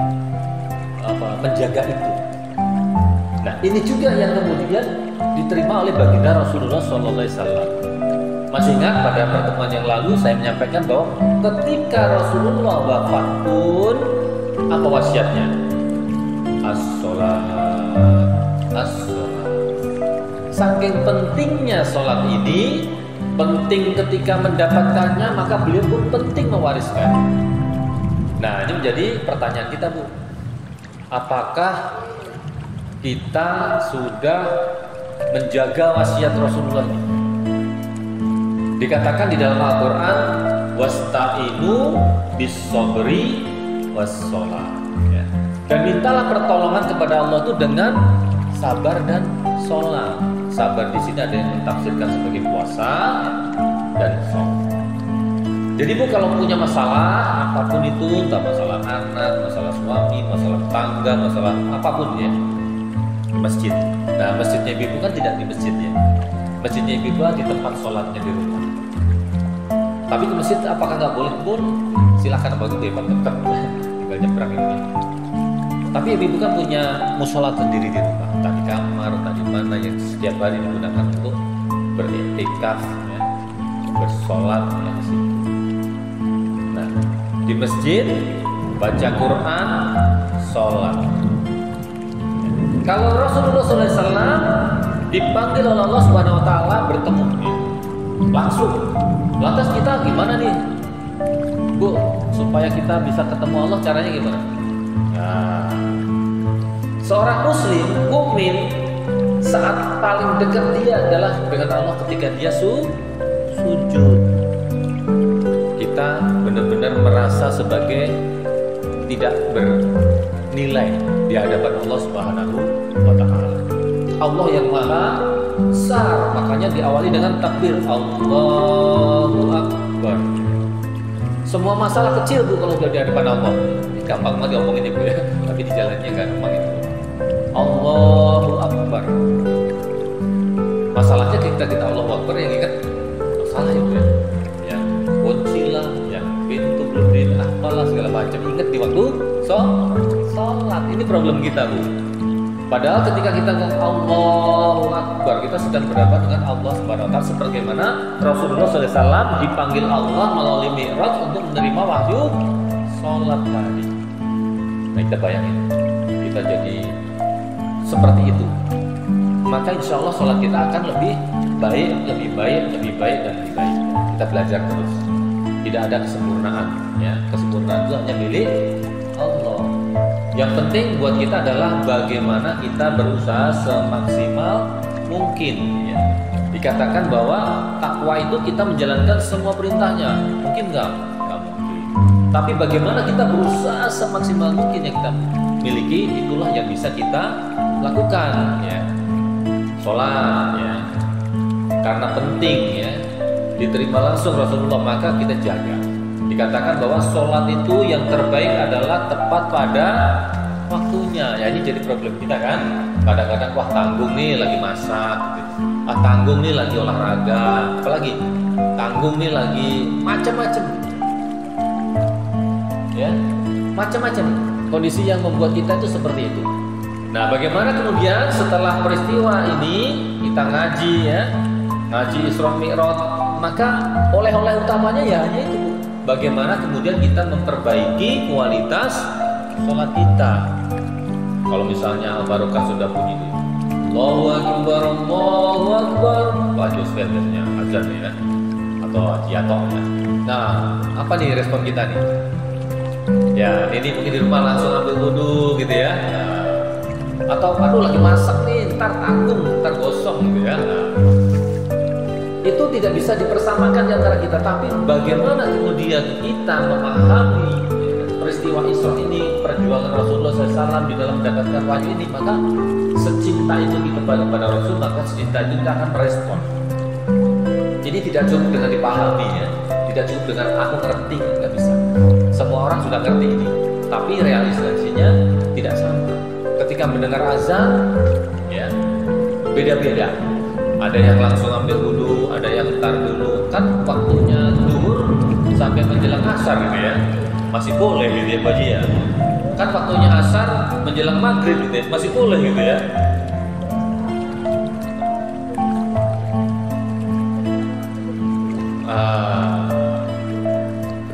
A: menjaga itu. Nah ini juga yang kemudian diterima oleh baginda Rasulullah SAW. Masih ingat pada pertemuan yang lalu saya menyampaikan bahwa ketika Rasulullah wafat pun apa wasiatnya? As-sholat. Saking pentingnya sholat ini, penting ketika mendapatkannya, maka beliau pun penting mewariskan. Nah ini menjadi pertanyaan kita Bu, apakah kita sudah menjaga wasiat Rasulullah ini? Dikatakan di dalam Al-Quran, wasta'inu bis-sabri was-sholat, ya. Dan mintalah pertolongan kepada Allah itu dengan sabar dan sholat. Sabar di sini ada yang mentafsirkan sebagai puasa, ya, dan sholat. Jadi Bu kalau punya masalah apapun itu, entah masalah anak, masalah suami, masalah tangga, masalah apapun ya, masjid. Nah masjidnya Ibu kan tidak di masjid ya. Masjidnya Ibu di tempat sholatnya di rumah. Tapi ke masjid apakah nggak boleh pun? Silahkan bagi depan dekat, tinggal nyebrang itu. Tapi Ibu kan punya musola sendiri di rumah, entah di kamar, entah di mana yang setiap hari digunakan untuk beriktikaf, ya, bersolat ya di situ. Nah di masjid baca Quran, sholat. Kalau Rasulullah SAW dipanggil oleh Allah Subhanahu Wa Taala bertemu langsung. Lantas kita gimana nih, Bu? Supaya kita bisa ketemu Allah, caranya gimana? Nah, seorang Muslim, mukmin, saat paling dekat dia adalah dengan Allah ketika dia sujud. Kita benar-benar merasa sebagai tidak bernilai di hadapan Allah Subhanahu Wa Taala. Allah yang maha besar, makanya diawali dengan takbir Allahu Akbar. Semua masalah kecil Bu kalau sudah di hadapan Allah, gampang banget ngomongin Ibu ya, tapi di jalannya nggak gampang itu. Allahu Akbar. Masalahnya kita Allahu Akbar yang ingat masalah Ibu ya, yang kunci lah, yang pintu belum sholat segala macam, ingat di waktu sholat. Ini problem kita, Bu. Padahal ketika kita ngomong Allahu Akbar, kita sedang berhadapan dengan Allah Subhanahu wa taala, sebagaimana Rasulullah SAW dipanggil Allah melalui Mi'raj untuk menerima wahyu sholat tadi. Nah, kita bayangin, kita jadi seperti itu, maka insya Allah sholat kita akan lebih baik, lebih baik, lebih baik, dan lebih baik. Kita belajar terus. Tidak ada kesempurnaan, ya. Kesempurnaan itu hanya milik Allah. Yang penting buat kita adalah bagaimana kita berusaha semaksimal mungkin, ya. Dikatakan bahwa takwa itu kita menjalankan semua perintahnya. Mungkin nggak mungkin. Tapi bagaimana kita berusaha semaksimal mungkin yang kita miliki, itulah yang bisa kita lakukan, ya. Sholat, ya, karena penting, ya, diterima langsung Rasulullah, maka kita jaga. Dikatakan bahwa sholat itu yang terbaik adalah tepat pada waktunya. Ya, ini jadi problem kita kan. Kadang-kadang wah tanggung nih lagi masak, gitu. Tanggung nih lagi olahraga, apalagi tanggung nih lagi macam-macam, ya, macam-macam. Kondisi yang membuat kita itu seperti itu. Nah, bagaimana kemudian setelah peristiwa ini kita ngaji, ya, ngaji Isra Mi'raj, maka oleh-oleh utamanya ya hanya itu, Bu. Bagaimana kemudian kita memperbaiki kualitas sholat kita. Kalau misalnya Al-Barokah sudah bunyi itu, Allahu Akbar, Allahu Akbar, baju biasanya azan, ya, atau jatuh, ya. Nah, apa nih respon kita nih? Ya, ini mungkin di rumah langsung ambil wudhu gitu, ya. Nah, atau aduh lagi masak nih, ntar tanggung, ntar gosong gitu, ya. Nah, itu tidak bisa dipersamakan di antara kita. Tapi bagaimana kemudian kita memahami peristiwa Isra ini, perjuangan Rasulullah SAW di dalam mendapatkan wahyu ini, maka secinta itu kita kepada Rasul, maka secinta itu kita akan merespon. Jadi tidak cukup dengan dipahami, ya, tidak cukup dengan aku ngerti, nggak bisa. Semua orang sudah ngerti ini, tapi realisasinya tidak sama. Ketika mendengar azan, ya, beda-beda. Ada yang langsung ambil wudhu, ada yang ntar dulu. Kan waktunya zuhur sampai menjelang asar gitu, ya, masih boleh gitu, ya, Pak Ji, ya. Kan waktunya asar menjelang maghrib gitu, ya, masih boleh gitu, ya.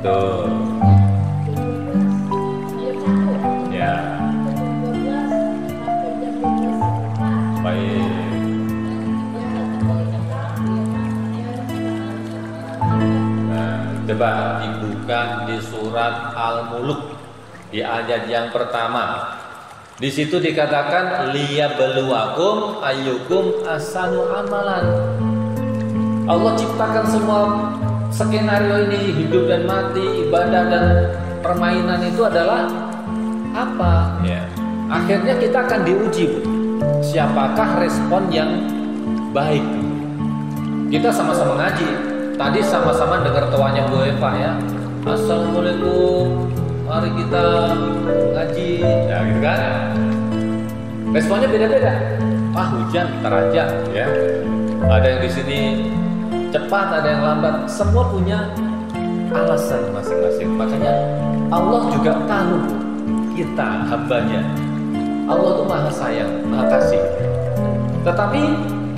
A: Betul. Ya. Baik. Coba dibuka di surat Al-Mulk di ayat yang pertama. Di situ dikatakan liyabluwakum ayyukum ahsanu amalan. Allah ciptakan semua skenario ini, hidup dan mati, ibadah dan permainan itu adalah apa? Ya. Akhirnya kita akan diuji, Bu. Siapakah respon yang baik? Kita sama-sama ngaji. Tadi sama-sama dengar tuanya Bu Eva, ya. Assalamualaikum, mari kita ngaji, ya gitu kan. Responnya beda-beda. Hujan, ntar aja, ya. Ada yang di sini cepat, ada yang lambat. Semua punya alasan masing-masing. Makanya Allah juga tahu kita hambanya. Allah itu maha sayang, maha kasih. Tetapi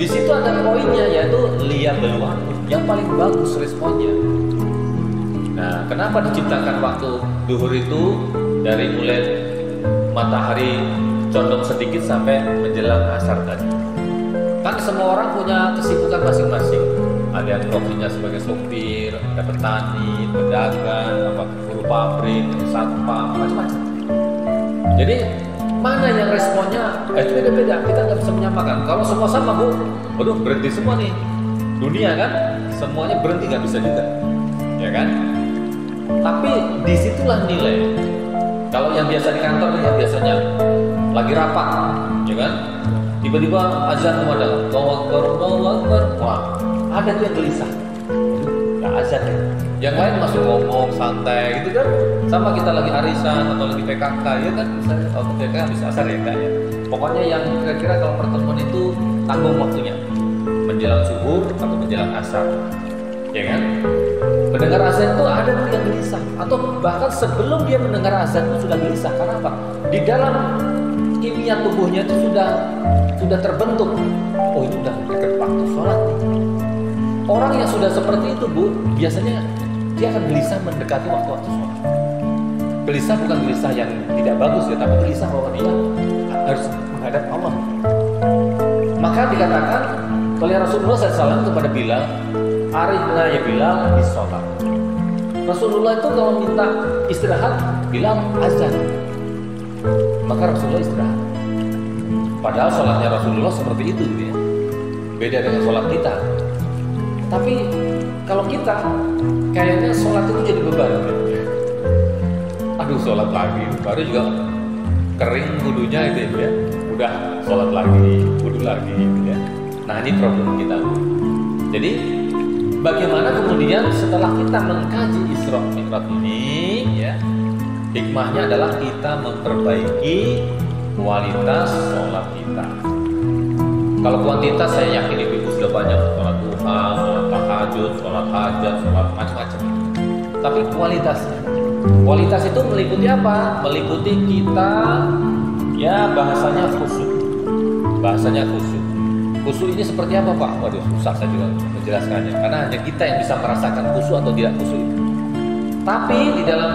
A: di situ ada poinnya, yaitu liyabluwakum. Yang paling bagus responnya. Nah, kenapa diciptakan waktu duhur itu dari mulai matahari condong sedikit sampai menjelang asar tadi? Kan semua orang punya kesibukan masing-masing. Ada yang profesinya sebagai sopir, ada petani, pedagang, buruh pabrik, satpam, macam-macam. Jadi mana yang responnya itu beda-beda. Kita nggak bisa menyamakan. Kalau semua sama, Bu, waduh berhenti semua nih. Dunia kan semuanya berhenti, nggak bisa juga, ya kan? Tapi disitulah nilai. Kalau yang biasa di kantor, ya biasanya lagi rapat, ya kan? Tiba-tiba azan kumandang, Allahu Akbar, Allahu Akbar. Wah, ada tuh yang gelisah. Nggak azan ya. Yang lain masih ngomong santai gitu kan? Sama kita lagi arisan atau lagi PKK, ya kan? Misalnya kalau PKK bisa asar ya, enggak ya? Pokoknya yang kira-kira kalau pertemuan itu tanggung waktunya. Menjelang zuhur atau menjelang asar, ya kan? Mendengar azan itu ada tuh yang gelisah
B: Atau bahkan sebelum dia mendengar azan itu sudah gelisah. Karena apa? Di dalam kimia tubuhnya itu sudah terbentuk. Oh, ini udah dekat waktu sholat nih. Orang yang sudah seperti itu, Bu, biasanya dia akan gelisah mendekati waktu-waktu sholat. Gelisah bukan gelisah yang tidak bagus ya, tapi gelisah bahwa dia harus menghadap Allah. Maka dikatakan oleh Rasulullah SAW kepada Bilal, "Arihna ya Bilal bis sholat." Rasulullah itu kalau minta istirahat, Bilal azan. Maka Rasulullah istirahat. Padahal sholatnya Rasulullah seperti itu ya. Beda dengan sholat kita. Tapi kalau kita kayaknya sholat itu jadi beban ya. Aduh, sholat lagi, baru juga kering wudunya itu ya. Udah sholat lagi, wudu lagi gitu ya. Nah, ini problem kita. Jadi bagaimana kemudian setelah kita mengkaji Isra Mi'raj ini ya, hikmahnya adalah kita memperbaiki kualitas sholat kita. Kalau kuantitas saya yakin ibu sudah banyak sholat duha, sholat tahajud, sholat hajat, sholat macam-macam. Tapi kualitas itu meliputi apa? Meliputi kita ya bahasanya khusyuk. Khusyuk ini seperti apa, Pak? Waduh, susah saya juga menjelaskannya karena hanya kita yang bisa merasakan khusyuk atau tidak khusyuk itu. Tapi di dalam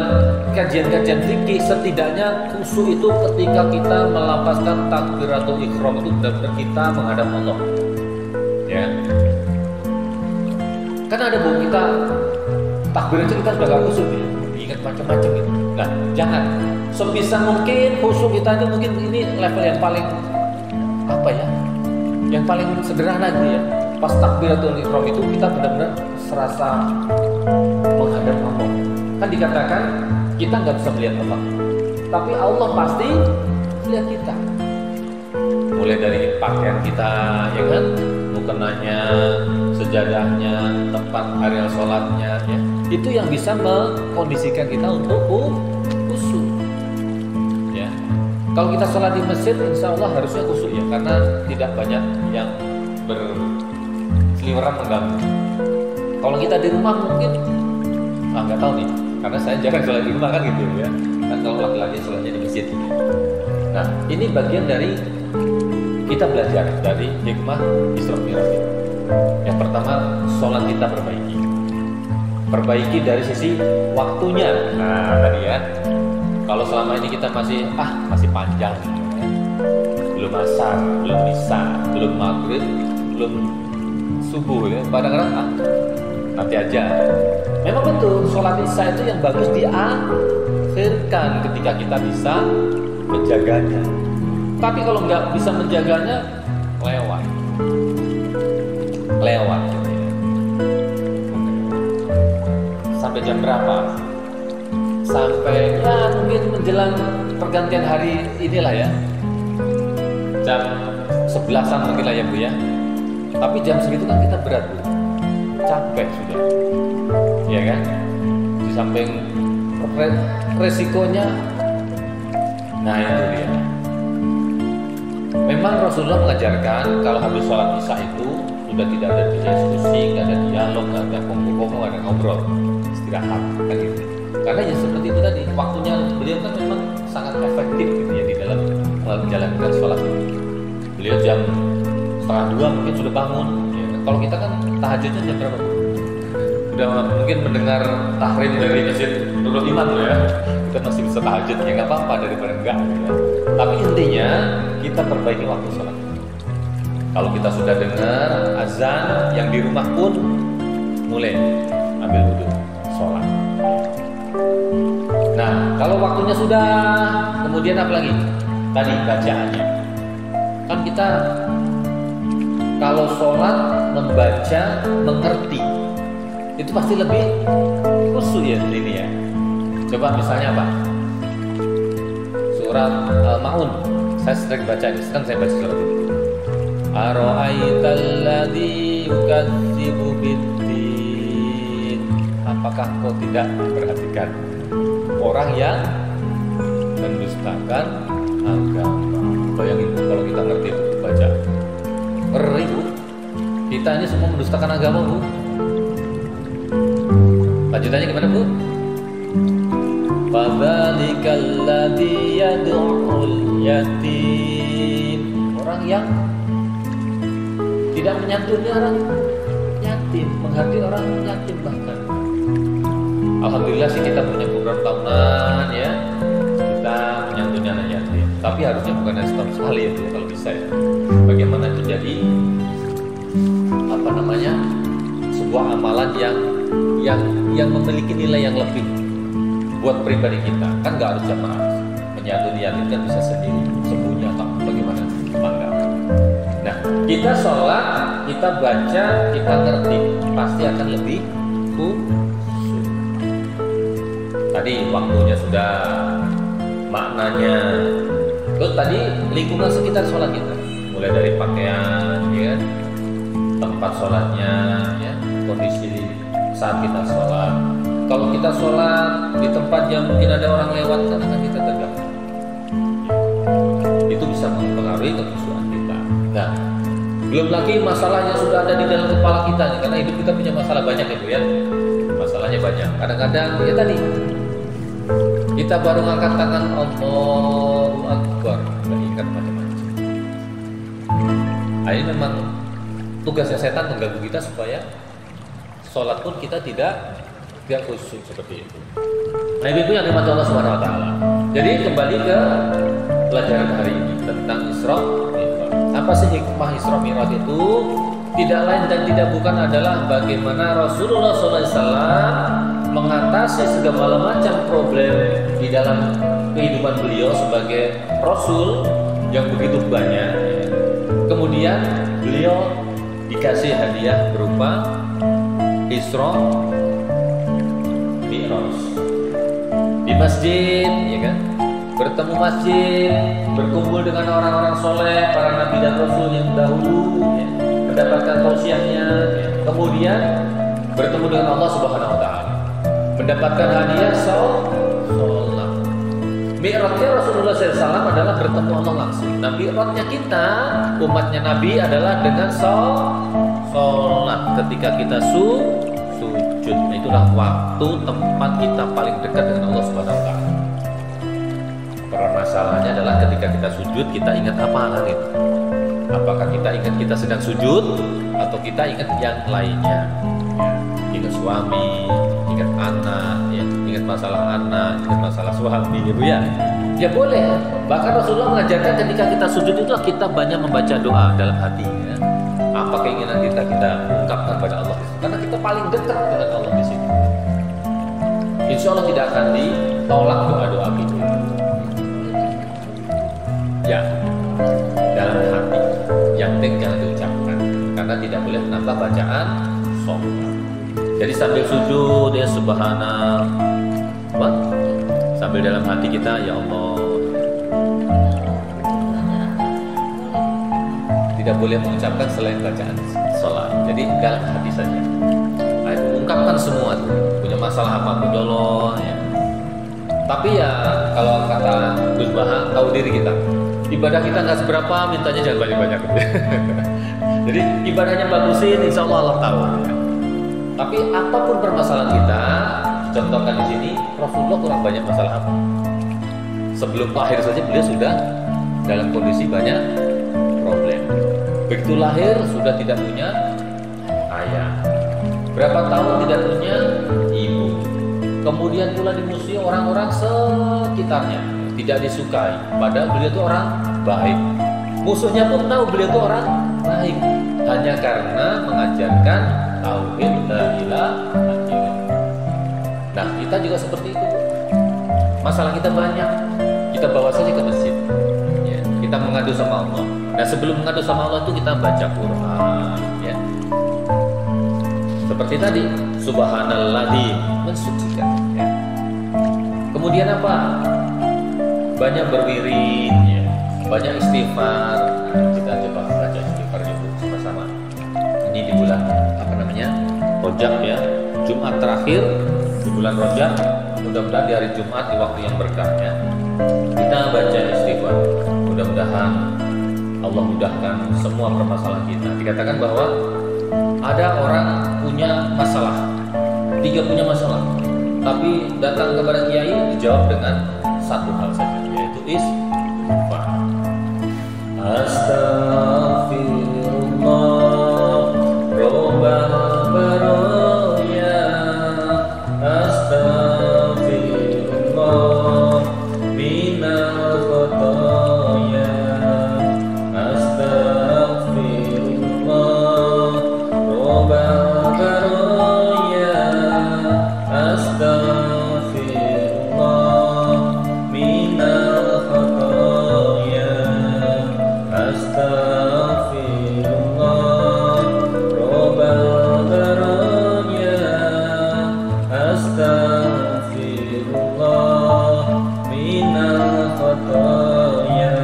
B: kajian-kajian fikih setidaknya khusyuk itu ketika kita melafazkan takbiratul ihram itu benar-benar kita menghadap Allah. Ya. Karena ada Bu, kita takbir itu kita sudah gak khusyuk ya. Ingat macam-macam gitu. Nah, jangan sebisa mungkin khusyuk kita itu mungkin ini level yang paling apa ya? Yang paling sederhana gitu ya. Pas takbiratul ihram itu kita benar-benar serasa menghadap Allah. Kan dikatakan kita nggak bisa melihat Allah, tapi Allah pasti melihat kita. Mulai dari pakaian kita, ya kan, mukenanya, sejadahnya, tempat area sholatnya, ya, itu yang bisa mengkondisikan kita untuk khusyuk. Ya, kalau kita sholat di masjid, insya Allah harusnya khusyuk ya, karena tidak banyak yang berseliweran mengganggu. Kalau kita di rumah mungkin nggak tahu nih. Karena saya jarang sholat di rumah kan gitu ya. Kan kalau laki-laki sholatnya di masjid gitu. Nah, ini bagian dari kita belajar dari hikmah Isra Mi'raj. Yang pertama, sholat kita perbaiki dari sisi waktunya. Nah, tadi ya, kalau selama ini kita masih panjang ya. Belum asar, belum isya, belum maghrib, belum subuh ya. Kadang-kadang nanti aja. Memang betul, sholat isya itu yang bagus diakhirkan ketika kita bisa menjaganya. Tapi kalau nggak bisa menjaganya, lewat gitu ya. Sampai jam berapa? Sampai ya mungkin menjelang pergantian hari inilah ya. Jam 11-an mungkin lah ya Bu ya. Tapi jam segitu kan kita berat Bu. Capek sudah. Ya kan? Di samping resikonya, nah itu dia. Memang Rasulullah mengajarkan kalau habis sholat isya itu sudah tidak ada diskusi, nggak ada dialog, nggak ada kongko-kongko, nggak ada ngobrol, istirahat kan gitu. Karena ya seperti itu tadi, waktunya beliau kan memang sangat efektif gitu ya di dalam menjalankan sholat. Beliau jam 1:30 mungkin sudah bangun. Ya. Kalau kita kan tahajudnya jam berapa? Udah mungkin mendengar tahrim dari masjid Nurul Iman loh ya, kita masih bisa tahajud ya, nggak apa-apa daripada enggak gitu ya. Tapi intinya kita perbaiki waktu sholat. Kalau kita sudah dengar azan, yang di rumah pun mulai ambil wudhu sholat. Nah, kalau waktunya sudah, kemudian apa lagi? Tadi bacaannya. Kan kita kalau sholat membaca, mengerti, itu pasti lebih khusyuk ya ini ya. Coba misalnya apa? Surat Al-Maun. Saya sering baca ini, sekarang saya baca surat itu. Ara'aital ladzi yukadzibu biddin. Apakah kau tidak perhatikan orang yang mendustakan agama? Bayangin kalau kita ngerti itu baca. Ngeri Bu. Kita ini semua mendustakan agama Bu. Lanjutannya gimana Bu? Fadzalikal ladzi yad'ul yatim. Orang yang tidak menyantuni orang yatim, menghargai orang yatim bahkan. Alhamdulillah sih kita punya program tahunan ya, kita menyantuni anak yatim. Tapi harusnya bukan dari setahun sekali itu kalau bisa ya. Bagaimana itu jadi sebuah amalan yang memiliki nilai yang lebih buat pribadi kita. Kan nggak harus jamaah, menyantuni yatim kan bisa sendiri, sembunyi atau bagaimana, bangga. Nah, kita sholat, kita baca, kita ngerti, pasti akan lebih khusyuk. Tadi waktunya sudah, maknanya. Terus tadi lingkungan sekitar sholat kita, mulai dari pakaian, ya, tempat sholatnya, ya, kondisi saat kita sholat. Kalau kita sholat di tempat yang mungkin ada orang lewat, kan akan kita terganggu. Itu bisa mempengaruhi kekhusyukan kita. Nah, belum lagi masalah yang sudah ada di dalam kepala kita nih, karena hidup kita punya masalah banyak ya Bu ya. Masalahnya banyak. Kadang-kadang ya tadi kita baru ngangkat tangan Allahu Akbar, nggak ingat macam-macam. Nah, ini memang tugasnya setan mengganggu kita supaya sholat pun kita tidak khusyuk seperti itu. Nah, itu yang dimana Allah Subhanahu Wa Taala. Jadi kembali ke pelajaran hari ini tentang Isra Mi'raj. Apa sih hikmah Isra Mi'raj itu? Tidak lain dan tidak bukan adalah bagaimana Rasulullah SAW mengatasi segala macam problem di dalam kehidupan beliau sebagai Rasul yang begitu banyak. Kemudian beliau dikasih hadiah berupa Isra Mi'raj di masjid, ya kan? Bertemu masjid, berkumpul dengan orang-orang soleh, para nabi dan rasul yang dahulu, ya, mendapatkan tausiahnya, ya. Kemudian bertemu dengan Allah Subhanahu Wa Taala, mendapatkan hadiah sholat. Mi'rajnya Rasulullah SAW adalah bertemu Allah langsung. Nah, mi'rajnya kita, umatnya Nabi adalah dengan sholat. Ketika kita sujud, itulah waktu tempat kita paling dekat dengan Allah Subhanahu Wa Taala. Permasalahannya adalah ketika kita sujud, kita ingat apa gitu? Apakah kita ingat kita sedang sujud atau kita ingat yang lainnya? Ingat suami, ingat anak, ya, ingat masalah anak, ingat masalah suami, gitu ya. Ya boleh. Bahkan Rasulullah mengajarkan ketika kita sujud itu kita banyak membaca doa dalam hati. Ya. Apa keinginan kita ungkapkan pada Allah, karena kita paling dekat dengan Allah di sini. Insya Allah tidak akan ditolak doa-doa kita. Ya, dalam hati. Yang penting jangan diucapkan, karena tidak boleh menambah bacaan sholat. Jadi sambil sujud ya subhanallah, sambil dalam hati kita ya Allah. Tidak boleh mengucapkan selain bacaan sholat. Jadi dalam hati saja. Ayo, ungkapkan semua tuh. Punya masalah apapun Allah ya. Tapi ya kalau kata Gus Baha, tahu diri kita. Ibadah kita nggak seberapa, mintanya jangan banyak-banyak. Jadi ibadahnya bagusin, insya Allah Allah tahu. Ya. Tapi apapun permasalahan kita, contohkan di sini, Rasulullah kurang banyak masalah apa. Sebelum lahir saja beliau sudah dalam kondisi banyak problem. Begitu lahir sudah tidak punya ayah. Berapa tahun tidak punya ibu. Kemudian pula dimusuhi orang-orang sekitarnya, tidak disukai. Padahal beliau itu orang baik. Musuhnya pun tahu beliau itu orang baik. Hanya karena mengajarkan tauhid la ilaha illallah. Nah, kita juga seperti itu. Masalah kita banyak. Kita bawa saja ke masjid. Ya, kita mengadu sama Allah. Nah, sebelum mengadu sama Allah itu kita baca Quran, ya. Seperti tadi, subhanalladzi, mensucikan, ya. Kemudian apa? Banyak berwirid, ya. Banyak istighfar. Nah, kita coba baca istighfar itu sama-sama. Ini di bulan Rajab ya, Jumat terakhir di bulan Rajab. Mudah-mudahan di hari Jumat di waktu yang berkah ya, kita baca istighfar. Mudah-mudahan Allah mudahkan semua permasalahan kita. Dikatakan bahwa ada orang punya masalah, 3 punya masalah. tapi datang kepada kiai dijawab dengan satu hal saja, yaitu istighfar. Astaghfirullah Rabbal baraya, astaghfirullah minal khotoya, astaghfirullah Rabbal baraya, astaghfirullah minal khotoya, astaghfirullah Rabbal baraya, astaghfirullah minal khotoya,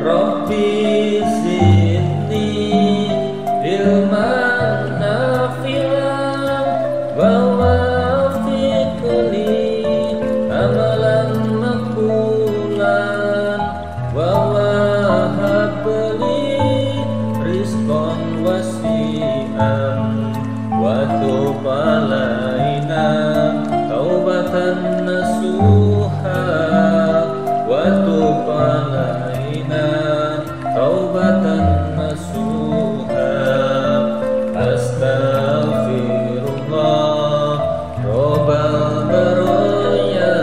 B: Rabbi zidni ilman nafi'an wa wafiqni amalan maqbulan wa wahabli rizqan wasi'an wa tub alaina taubatan nasuha, wa tub alaina taubatan nasuha, astaghfirullah Rabbal baraya,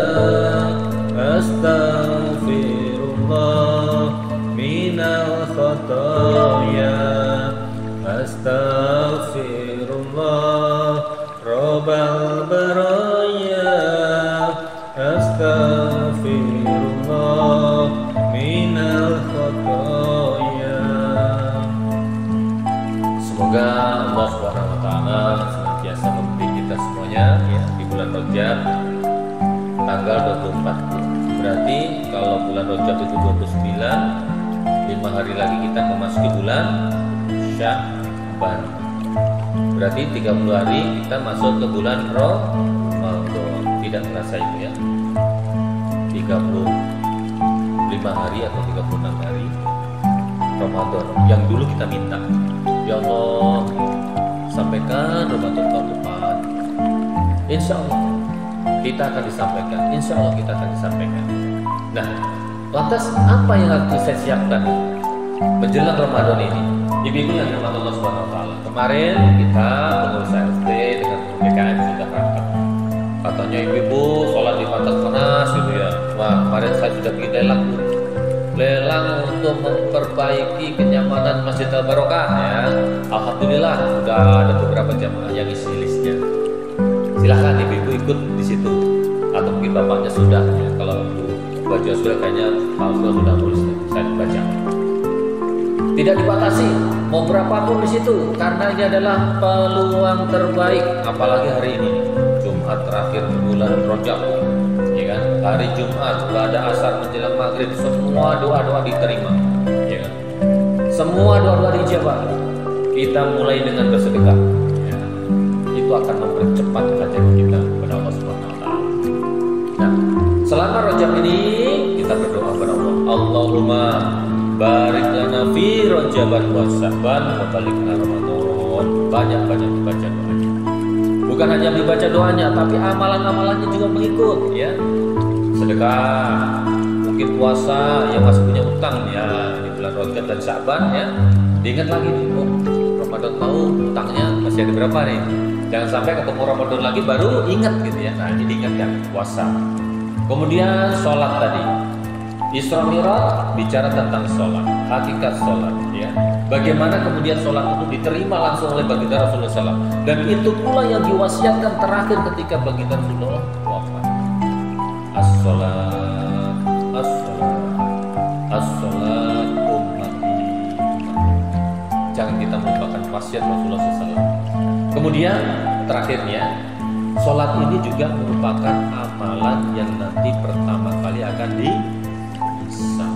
B: astaghfirullah minal khotoya, astaghfirullah Rabbal baraya, astaghfirullah minal khotoya. Semoga Allah Subhanahu wa taala senantiasa membimbing kita semuanya ya di bulan Rajab tanggal 24. Berarti kalau bulan Rajab itu 29, 5 hari lagi kita memasuki bulan Sya'ban. Berarti 30 hari kita masuk ke bulan Ramadan. Tidak terasa itu ya. 35 hari atau 36 hari Ramadan yang dulu kita minta, ya Allah sampaikan Ramadan tahun depan. Insya Allah kita akan disampaikan. Insya Allah kita akan disampaikan. Nah, lantas apa yang harus saya siapkan menjelang Ramadan ini? Ibu-ibu yang dirahmati Allah Subhanahu wa taala. Kemarin kita pengurus RT dengan PKM sudah rapat. Katanya ibu-ibu sholat di Pantas Panas gitu ya. Wah, kemarin saya sudah bikin lelang untuk memperbaiki kenyamanan Masjid Al Barokah ya. Alhamdulillah sudah ada beberapa jamaah yang isi listnya. Silahkan ibu-ibu ikut di situ, atau mungkin bapaknya sudah ya. Kalau baca sudah kayaknya Pak Ustaz sudah nulis, saya baca. Tidak dibatasi mau berapapun di situ, karena ini adalah peluang terbaik. Apalagi hari ini Jumat terakhir bulan Rajab, ya kan? Hari Jumat ada asar menjelang maghrib, semua doa-doa diterima, ya kan? Semua doa-doa dijawab. Kita mulai dengan bersedekah, ya. Itu akan mempercepat hajat kita kepada Allah Subhanahu wa taala. Nah, selama Rajab ini kita berdoa kepada Allah, Allahumma barik lana fi Rajaban wa Sya'ban wa balighna Ramadan. Banyak-banyak dibaca doanya. Bukan hanya dibaca doanya, tapi amalan-amalannya juga mengikut ya. Sedekah, mungkin puasa yang masih punya utang ya di bulan Rajab dan Sya'ban ya. Diingat lagi nih, oh, Ramadan tahu utangnya masih ada berapa nih. Jangan sampai ketemu Ramadan lagi baru ingat gitu ya. Nah, jadi ingat ya puasa. Kemudian sholat tadi. Isra Mi'raj bicara tentang sholat, hakikat sholat ya. Bagaimana kemudian sholat itu diterima langsung oleh baginda Rasulullah SAW. Dan itu pula yang diwasiatkan terakhir ketika baginda Rasulullah wafat. As-sholat, as-sholat, as-sholat ummati. Jangan kita melupakan wasiat Rasulullah SAW. Kemudian terakhirnya, sholat ini juga merupakan amalan yang nanti pertama kali akan dihisab.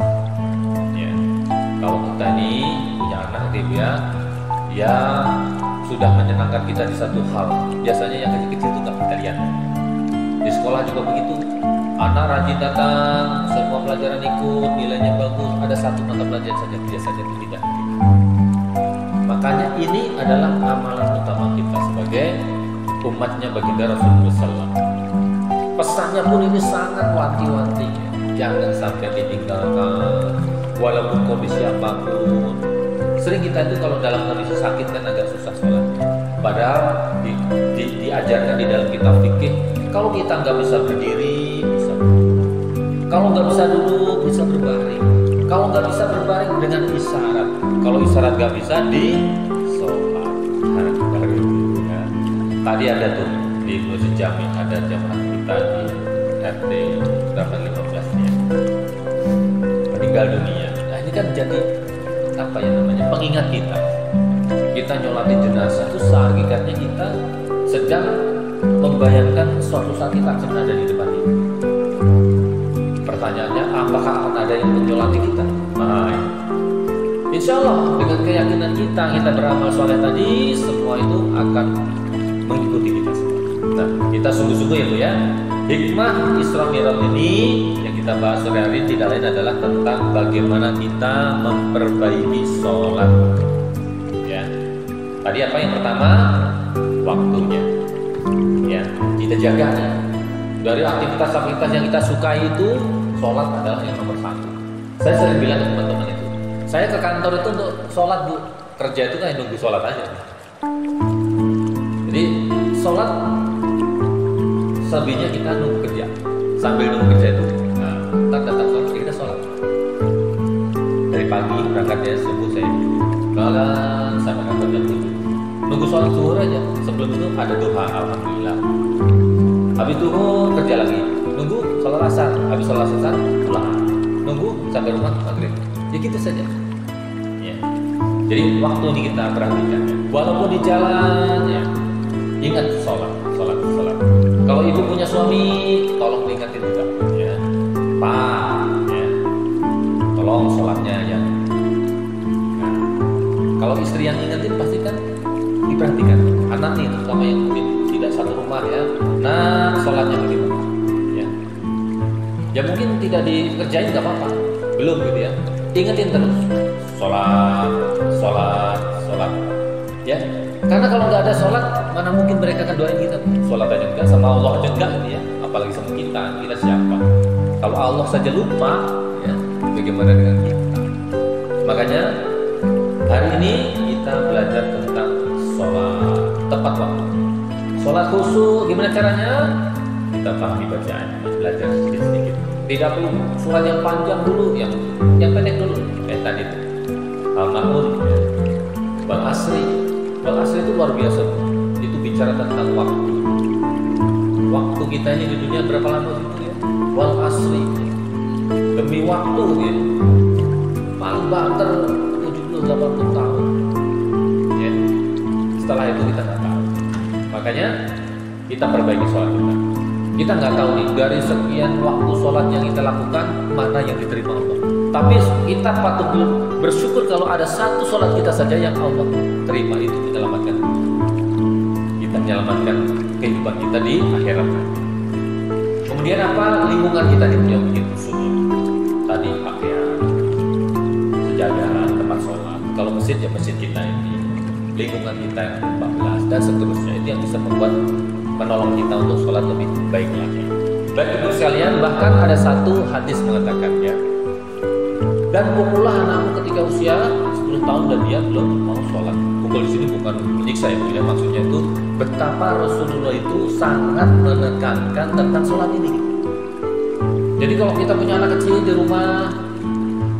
B: Ya. Kalau kita ini punya anak gitu ya, dia sudah menyenangkan kita di satu hal. Biasanya yang kecil-kecil itu nggak kita lihat. Di sekolah juga begitu. Anak rajin datang, semua pelajaran ikut, nilainya bagus. Ada satu mata pelajaran saja biasanya tidak. Makanya ini adalah amalan utama kita sebagai umatnya baginda Rasulullah SAW. Pesannya pun ini sangat wanti-wanti. Jangan sampai ditinggalkan walaupun kondisi apapun. Sering kita itu kalau dalam kondisi sakit kan agak susah sholat. Padahal diajarkan di dalam kitab fikih, kalau kita nggak bisa berdiri, bisa duduk. Kalau nggak bisa duduk, bisa berbaring. Kalau nggak bisa berbaring dengan isyarat. Kalau isyarat nggak bisa di sholat. Ya. Tadi ada tuh di Masjid Jami ada jamaah kita di RT berapa 15-nya meninggal dunia. Nah ini kan jadi apa ya namanya pengingat kita. Kita nyolatin jenazah itu sehakikatnya kita sedang membayangkan suatu saat kita akan ada di depan ini. Pertanyaannya, apakah akan ada yang menyolati kita? Nah, insya Allah dengan keyakinan kita beramal soleh tadi, semua itu akan mengikuti kita semua. Nah, kita sungguh-sungguh ya Bu ya. Hikmah Isra Mi'raj ini yang kita bahas sore hari tidak lain adalah tentang bagaimana kita memperbaiki sholat. Ya. Tadi apa yang pertama? Waktunya. Ya, kita jaga. Dari aktivitas-aktivitas yang kita sukai itu, sholat adalah yang nomor satu. Saya sering bilang ke teman-teman itu, saya ke kantor itu untuk sholat Bu. Kerja itu kan nunggu sholat aja. Jadi sholat selebihnya kita nunggu kerja. Sambil nunggu kerja itu, nah, ntar datang sholat, kita sholat. Dari pagi berangkatnya subuh saya jalan sampai kantor jam 7. Nunggu sholat zuhur aja. Sebelum itu ada duha, alhamdulillah. Habis duhur kerja lagi. Nunggu sholat asar. Habis sholat asar pulang. Nunggu sampai rumah maghrib. Ya gitu saja. Ya. Jadi waktu ini kita perhatikan. Ya. Walaupun di jalan, ya, ingat sholat. Kalau ibu punya suami, tolong diingatin juga. Ya. Pak, ya. Tolong sholatnya ya. Nah, kalau istri yang ingetin pasti kan diperhatikan. Anak nih, terutama yang mungkin tidak satu rumah ya. Nah, sholatnya bagaimana? Ya. Ya mungkin tidak dikerjain nggak apa-apa, belum gitu ya. Ingetin terus, sholat. Ya, karena kalau nggak ada sholat, mana mungkin mereka akan doain kita. Sholat aja enggak, sama Allah aja enggak gitu ya. Apalagi sama kita siapa? Kalau Allah saja lupa, ya, bagaimana dengan kita? Makanya hari ini kita belajar tentang sholat tepat waktu. Sholat khusyuk, gimana caranya? Kita pahami bacaan, belajar sedikit-sedikit. Tidak perlu surat yang panjang dulu, yang pendek dulu. Kayak tadi itu Al-Ma'un, ya. Wal Asri. Wal Asri itu luar biasa. Itu bicara tentang waktu. Waktu kita ini di dunia berapa lama itu ya? Wal Asri. Demi waktu ya. Paling banter 70-80 tahun. Ya. Setelah itu kita nggak tahu. Makanya kita perbaiki sholat kita. Kita nggak tahu nih dari sekian waktu sholat yang kita lakukan mana yang diterima Allah. Tapi kita patut bersyukur kalau ada satu sholat kita saja yang Allah terima, itu menyelamatkan kita, menyelamatkan kehidupan kita di akhirat. Kemudian apa? Lingkungan kita yang bikin khusyuk. Tadi pakaian, sejadah, tempat sholat. Kalau masjid ya masjid kita ini, lingkungan kita yang 14 dan seterusnya, itu yang bisa membuat menolong kita untuk sholat lebih baik lagi. Baik ibu sekalian, bahkan ada satu hadis mengatakan ya, dan pukullah anakmu ketika usia 10 tahun dan dia belum mau sholat. Pukul di sini bukan menyiksa ya, maksudnya itu betapa Rasulullah itu sangat menekankan tentang sholat ini. Jadi kalau kita punya anak kecil di rumah,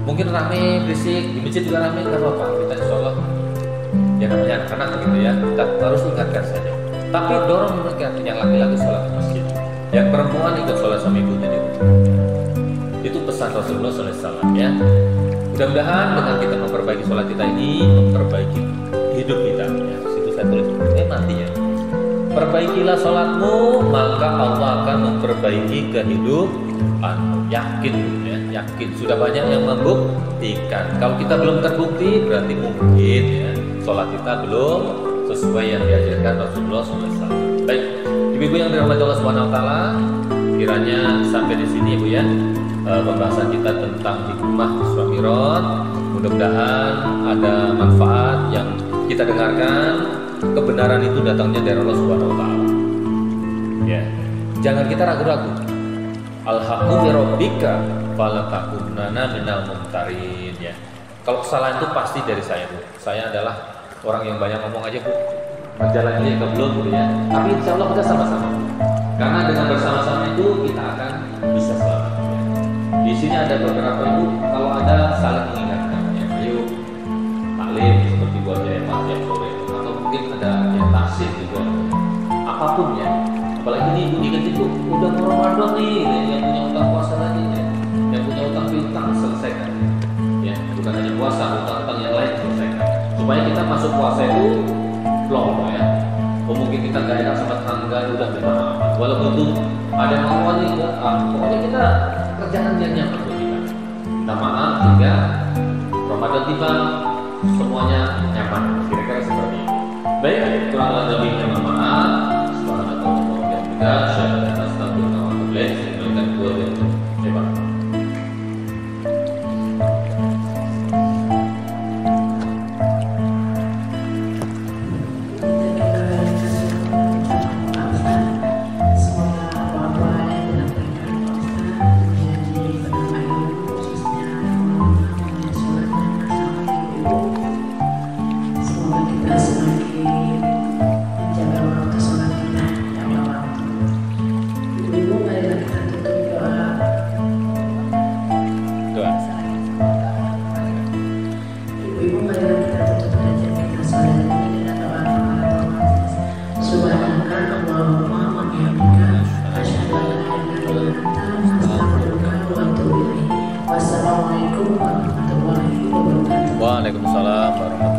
B: mungkin rame, berisik, di masjid juga rame, nggak apa-apa, kita insya Allah ya namanya anak-anak gitu ya, kita harus ingatkan saja. Tapi dorong mereka, yang laki-laki sholat di masjid, yang perempuan ikut sholat sama ibu di rumah. Itu pesan Rasulullah SAW ya. Mudah-mudahan dengan kita memperbaiki sholat kita ini, memperbaiki hidup kita ya. Situ saya tulis nanti ya. Perbaikilah sholatmu, maka Allah akan memperbaiki kehidupan. Yakin ya, yakin. Sudah banyak yang membuktikan. Kalau kita belum terbukti, berarti mungkin ya sholat kita belum sesuai yang diajarkan Rasulullah SAW. Baik, ibu-ibu yang dirahmati Allah Subhanahu Wa Taala, kiranya sampai di sini ibu ya. Pembahasan kita tentang hikmah Isra Mi'raj. Mudah-mudahan ada manfaat yang kita dengarkan. Kebenaran itu datangnya dari Allah Subhanahu Wa Taala. Ya. Jangan kita ragu-ragu. Al-haqqu bi rabbika fala takunanna minal mumtarin ya. Kalau kesalahan itu pasti dari saya, Bu. Saya adalah orang yang banyak ngomong aja, Bu. Berjalan aja ke belum, Bu ya. Tapi insya Allah kita sama-sama. Karena dengan bersama-sama itu kita akan bisa selamat. Ya. Di sini ada beberapa ibu, kalau ada saling mengingatkan, ya, ayo taklim seperti buat jemaah tiap sore, atau mungkin ada yang taksir juga, apapun ya. Apalagi nih ibu ingat itu udah mau Ramadan nih, ya, yang punya utang puasa lagi, ya. Yang punya utang piutang selesaikan, ya. Bukan hanya puasa, utang-utang yang lain selesaikan. Supaya kita masuk puasa itu flow, ya. Mungkin kita gak enak sama tetangga, udah bermaaf. Walaupun itu ada yang ngomong nih, pokoknya kita kerjaan yang nyaman buat kita. Minta maaf hingga Ramadan tiba, semuanya nyaman. Kira-kira seperti itu. Baik, kurang lebihnya mohon maaf. Subhanallah wa bihamdihi, asyhadu an la ilaha illa anta, astaghfiruka wa atubu ilaik. Saya berikan dua untuk coba. Waalaikumsalam warahmatullahi wabarakatuh.